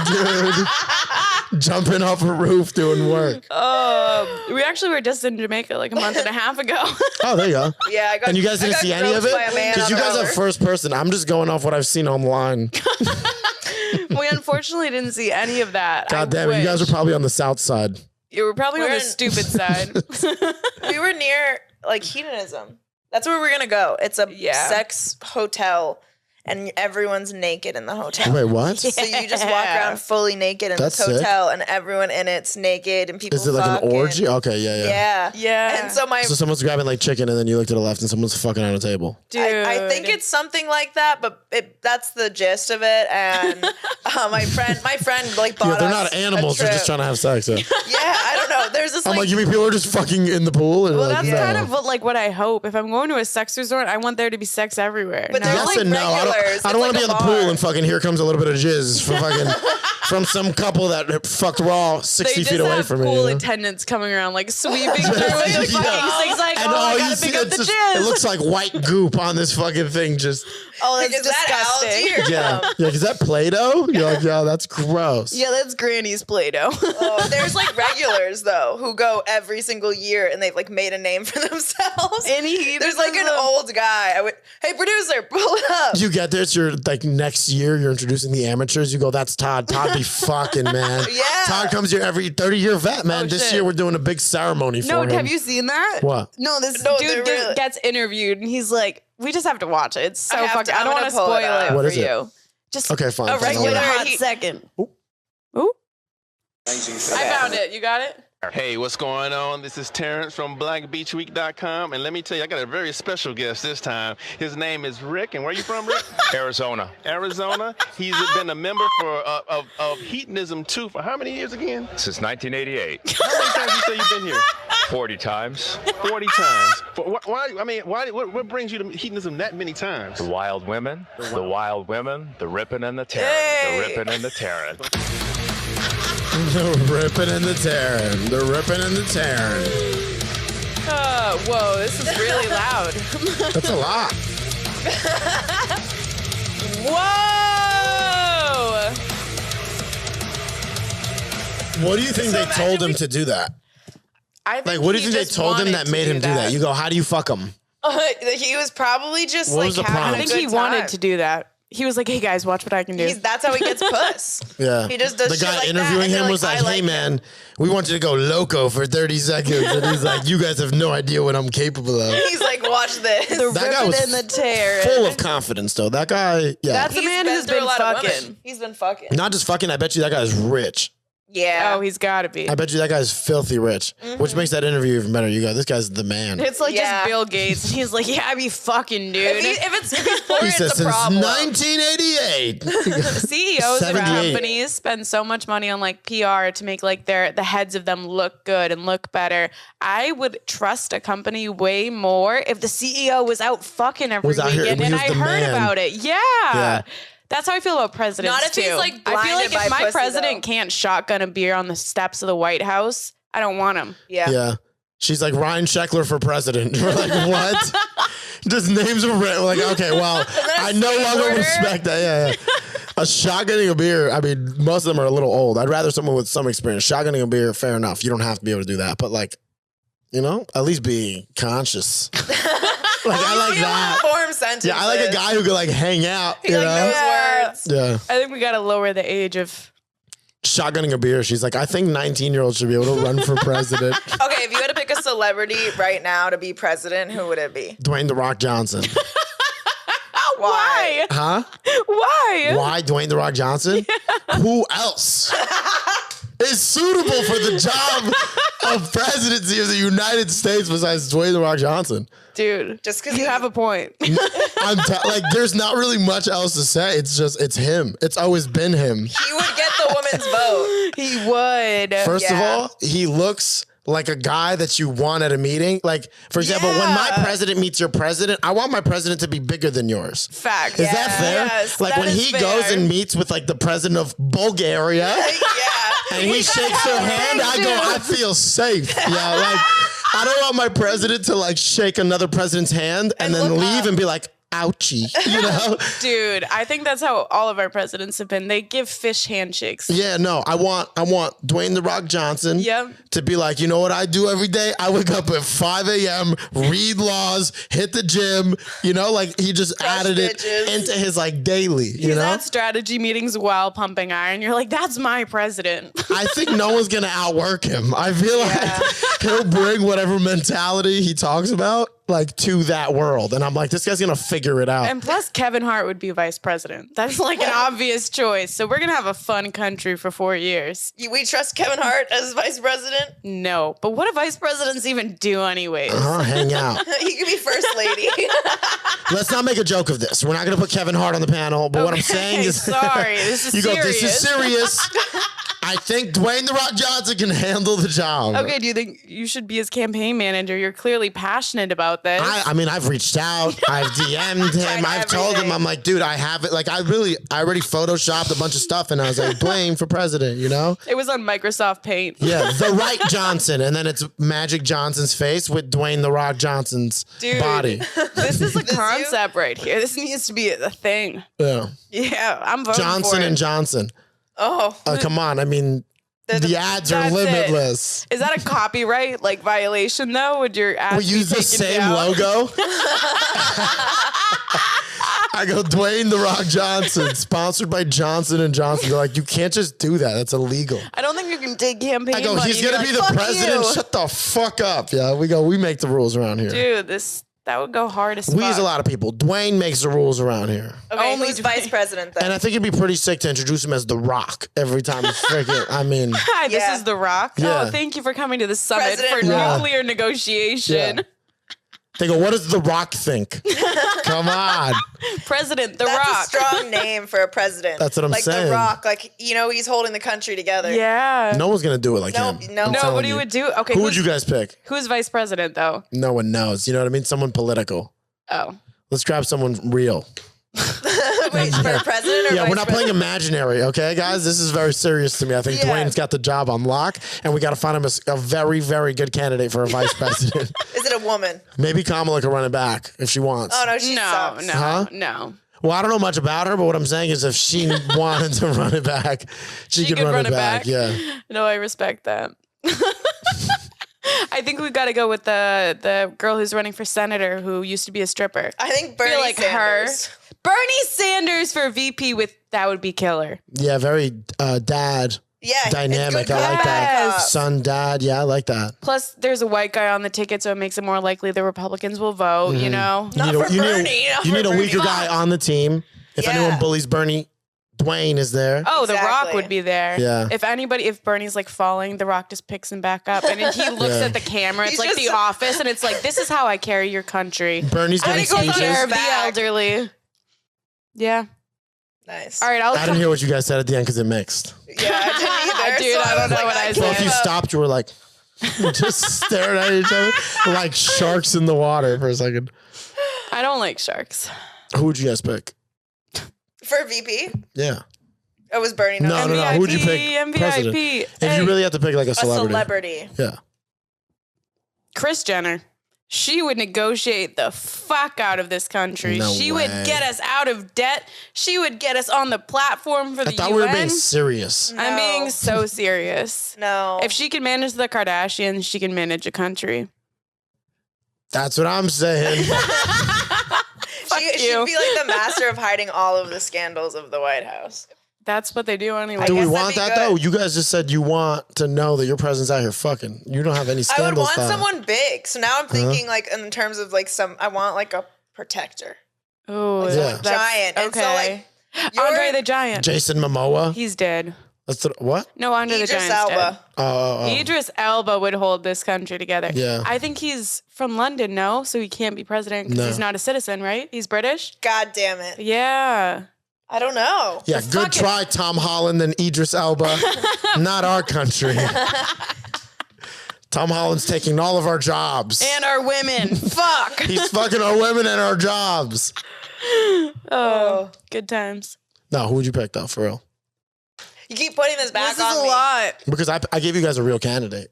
dude jumping off a roof doing work. We actually were just in Jamaica like a month and a half ago. Oh, there you go. Yeah, I got. And you guys I didn't got see any of groped by it? a man Because you on the guys are roller. first person. I'm just going off what I've seen online. We unfortunately didn't see any of that. God damn it. You guys were probably on the south side. You were probably on We're the in- stupid side. We were near like hedonism. That's where we're gonna go. It's a Yeah. sex hotel, and everyone's naked in the hotel. Wait, what? So you just walk around fully naked in That's this sick. hotel, and everyone in it's naked, and people. Is it like fuck an orgy? and- Okay, yeah. Yeah, Yeah. And so my, So someone's grabbing like chicken and then you look to the left and someone's fucking on a table. Dude. I think it's something like that, but that's the gist of it. And my friend like bought Yeah, they're us not animals. a They're just trip. trying to have sex. Yeah. Yeah, I don't know. There's this I'm like, like, you mean people are just fucking in the pool? And Well, like, that's no. kind of what I hope. If I'm going to a sex resort, I want there to be sex everywhere. But No? there's Yes like and no. I regulars. don't want to It's be like in the a pool bar. and fucking here comes a little bit of jizz from fucking from some couple that fucked raw 60 they just feet away have from me. pool You know? attendants coming around like sweeping through with the fucking Yeah. things like, And oh, all I you gotta see, pick up it's the just, jizz. it looks like white goop on this fucking thing. Just oh, like, that's is that disgusting. algae or yeah, yeah. Is that Play-Doh? You're like, yo, that's gross. Yeah, that's Granny's Play-Doh. Oh, there's like regulars though who go every single year and they've like made a name for themselves. There's like an old guy. Hey producer, pull it up. You get there, it's your like next year. You're introducing the amateurs. You go, that's Todd. Todd be fucking man. Yeah. Todd comes here every 30-year vet man. Oh, this shit. year we're doing a big ceremony for No, him. have you seen that? What? No, this No, dude they're really- gets interviewed and he's like, we just have to watch it. It's so I have fucking. to- I don't I'm want to gonna pull spoil it it, up. What for is it? you. Just Okay, fine. A fine, I'll regular- wait. hot he- second. Ooh. Ooh. I found it. You got it? Hey, what's going on? This is Terrence from BlackBeachWeek.com, and let me tell you, I got a very special guest this time. His name is Rick, and where are you from, Rick? Arizona. Arizona. He's been a member for of Hedonism 2 for how many years again? Since 1988. How many times you say you've been here? 40 times. 40 times. What brings you to Hedonism that many times? The wild women, the wild women, the ripping and the tearing, Hey. the ripping and the tearing. The ripping and the tearing. The ripping and the tearing. Whoa, this is really loud. That's a lot. Whoa! What do you think So they told imagine him to do that? I think Like, what do he you think they just told him wanted that to made him do that? You go, how do you fuck him? He was probably just What like was the having prompt? a I think good he wanted time. to do that. He was like, hey guys, watch what I can do. That's how he gets puss. Yeah. He just does the shit guy like that, interviewing and they're him was like, like, I hey, like man, we want you to go loco for 30 seconds. And he's like, you guys have no idea what I'm capable of. He's like, watch this. the That guy ripping was and the tearing. Full of confidence, though. That guy, yeah. That's a man who's through been a lot of fucking. women. He's been fucking. Not just fucking, I bet you that guy's rich. Yeah. Oh, he's got to be. I bet you that guy's filthy rich, which makes that interview even better. You go, this guy's the man. It's like Yeah. just Bill Gates. And he's like, yeah, I be fucking, dude. if he's poor, He it's says a since problem. 1988. CEOs of 78. companies spend so much money on like PR to make like the heads of them look good and look better. I would trust a company way more if the CEO was out fucking every Was out here- weekend he and was I the heard man. about it. Yeah. That's how I feel about presidents Not if too. he's, like, I feel like blinded if by my pussy, president though. can't shotgun a beer on the steps of the White House, I don't want him. Yeah. Yeah. She's like, Ryan Sheckler for president. We're like, what? Just names of We're like, okay, well, I no longer skateboarder? respect that. Yeah, yeah. A shotgunning a beer, I mean, most of them are a little old. I'd rather someone with some experience. Shotgunning a beer, fair enough. You don't have to be able to do that. But like, you know, at least be conscious. Like, I like that. Form sentences. Yeah, I like a guy who could like hang out, He you like know? knows words. Yeah. I think we got to lower the age of shotgunning a beer. She's like, I think 19-year-olds should be able to run for president. Okay, if you had to pick a celebrity right now to be president, who would it be? Dwayne The Rock Johnson. Why? Huh? Why? Why Dwayne The Rock Johnson? Who else is suitable for the job of presidency of the United States besides Dwayne The Rock Johnson? Dude, Just 'cause you he- have a point. Like, there's not really much else to say. It's him. It's always been him. He would get the woman's vote. He would. First of Yeah. all, he looks like a guy that you want at a meeting. Like, for example, when my president meets your president, I want my president to be bigger than yours. Fact. Is that fair? Yes, like that when is he fair. goes and meets with like the president of Bulgaria Yeah. and he shakes her hand, I go, I feel safe. Yeah, like I don't want my president to like shake another president's hand and then look leave up. and be like, ouchie, you know? Dude, I think that's how all of our presidents have been. They give fish handshakes. Yeah, no, I want Dwayne The Rock Johnson Yep. to be like, you know what I do every day? I wake up at 5 a.m., read laws, hit the gym, you know, like he just added bitches. it into his like daily, you He's know? at strategy meetings while pumping iron. You're like, that's my president. I think no one's gonna outwork him. I feel like he'll bring whatever mentality he talks about like to that world. And I'm like, this guy's gonna figure it out. And plus, Kevin Hart would be vice president. That's like an obvious choice. So we're going to have a fun country for 4 years. We trust Kevin Hart as vice president. No. But what do vice presidents even do anyways? Hang out. He could be first lady. Let's not make a joke of this. We're not gonna put Kevin Hart on the panel, but what I'm saying is Sorry, this is you serious. go, this is serious. I think Dwayne The Rock Johnson can handle the job. Okay, do you think you should be his campaign manager? You're clearly passionate about this. I mean, I've reached out, I've DM'd him, Tried I've told him, everything. I'm like, dude, I have it. Like, I already photoshopped a bunch of stuff, and I was like, Blaine for president, you know? It was on Microsoft Paint. Yeah, The Right Johnson, and then it's Magic Johnson's face with Dwayne The Rock Johnson's Dude, body. This is a This you? concept right here. This needs to be a thing. Yeah, Yeah, I'm voting Johnson for it. and Johnson. Oh, Come on, I mean, the ads are That's it. limitless. Is that a copyright like violation though? Would your ad We be use the taken same down? logo. I go, Dwayne The Rock Johnson, sponsored by Johnson and Johnson. They're like, you can't just do that. That's illegal. I don't think you can take campaign I go, money he's and gonna be be like, the "Fuck president. you." Shut the fuck up. Yeah, we make the rules around here. Dude, that would go hard as We fuck. use a lot of people. Dwayne makes the rules around here. okay. Only Who's Dwayne. vice president then? And I think it'd be pretty sick to introduce him as The Rock every time. Freaking, I mean, Hi, this Yeah. is The Rock. Yeah. Oh, thank you for coming to the summit President for Rock. nuclear negotiation. Yeah. they go, what does The Rock think? Come on. President The That's Rock. a strong name for a president. That's what I'm like saying. The Rock, like, you know, he's holding the country together. Yeah. No one's going to do it like No, him. no. I'm telling Nobody you. would do. Okay, Who would you guys pick? Who's vice president though? No one knows. You know what I mean? Someone political. Oh. Let's grab someone real. Wait, for president or Yeah, vice we're not playing president? imaginary, okay, guys? This is very serious to me. I think Yeah. Dwayne's got the job on lock, and we got to find him a very, very good candidate for a vice president. Is it a woman? Maybe Kamala can run it back if she wants. Oh no, she No, sucks. no, Huh? no. Well, I don't know much about her, but what I'm saying is if she wanted to run it back, she could run it back. Yeah. No, I respect that. I think we got to go with the girl who's running for senator who used to be a stripper. I think Bernie like Sanders. her. Bernie Sanders for VP that would be killer. Yeah, very dad Yeah, it's dynamic. good I like that. Yes. Son, dad. Yeah, I like that. Plus, there's a white guy on the ticket, so it makes it more likely the Republicans will vote, you know? Not for Bernie. Not You for need a Bernie. weaker guy on the team. If Yeah. anyone bullies Bernie, Dwayne is there. Oh, The Rock Exactly. would be there. Yeah. If Bernie's like falling, The Rock just picks him back up. And then he looks Yeah. at the camera. It's He's like just- The Office, and it's like, this is how I carry your country. Bernie's I getting take goes on care his speeches. of the back. elderly. Yeah. Nice. All right, I'll I didn't hear what you guys said at the end because it mixed. Yeah, I didn't either. Dude, so I don't was know like, what I So if said. you stopped, you were like, just staring at each other like sharks in the water for a second. I don't like sharks. Who would you guys pick? For VP, Yeah. it was Bernie. No. Who would you pick MVP. president? If you really have to pick like a A celebrity. celebrity. Yeah. Kris Jenner. She would negotiate the fuck out of this country. No she way. would get us out of debt. She would get us on the platform for I the thought UN. we were being serious. I'm No. being so serious. No. If she can manage the Kardashians, she can manage a country. That's what I'm saying. She'd you. be like the master of hiding all of the scandals of the White House. That's what they do anyway. Do we guess want that'd that be though? good. You guys just said you want to know that your president's out here fucking. You don't have any I would scandals. want someone big. So now I'm thinking like in terms of like I want like a protector. Oh, Yeah. Giant. And so like Andre the Giant. Jason Momoa. He's dead. What? No, Andre the Idris Giant's dead. Elba. Oh. Idris Elba would hold this country together. Yeah. I think he's from London, no? So he can't be president because No. he's not a citizen, right? He's British? God damn it. Yeah. I don't know. Yeah, good try, Tom Holland and Idris Elba. Not our country. Tom Holland's taking all of our jobs. And our women. Fuck. He's fucking our women and our jobs. Oh, good times. No, who would you pick though, for real? You keep putting this back This is on a me. lot. Because I gave you guys a real candidate.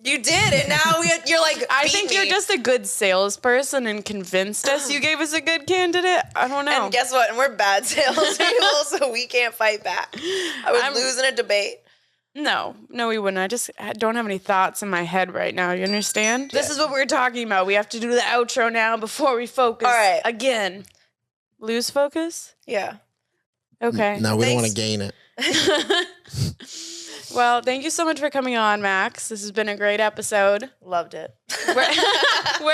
You did, and now you're like, I beat think me. you're just a good salesperson and convinced us you gave us a good candidate. I don't know. And guess what? And we're bad salespeople, so we can't fight back. I would lose in a debate. No, we wouldn't. I just don't have any thoughts in my head right now. You understand? This is what we're talking about. We have to do the outro now before we focus. All right. Again. Lose focus? Yeah. Okay. No, we don't want Thanks. to gain it. Well, thank you so much for coming on, Max. This has been a great episode. Loved it. Where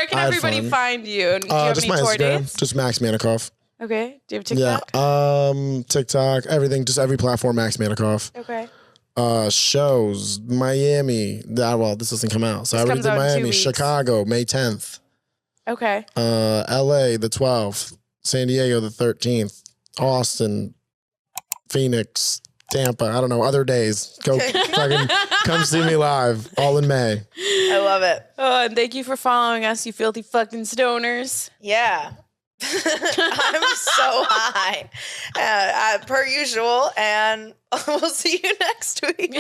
can I had everybody fun. find you? And do you have Just any my tour Instagram, dates? just Max Manticof. Okay. Do you have Yeah, TikTok? TikTok, everything, just every platform, Max Manticof. Okay. Shows, Miami. This doesn't come out. So I already comes did out in 2 Miami, weeks. Chicago, May 10th. Okay. LA, the 12th. San Diego, the 13th. Austin, Phoenix, Tampa. I don't know, other days. Go fucking come see me live. All in May. I love it. Oh, and thank you for following us, you filthy fucking stoners. Yeah. I'm so high, per usual, and we'll see you next week.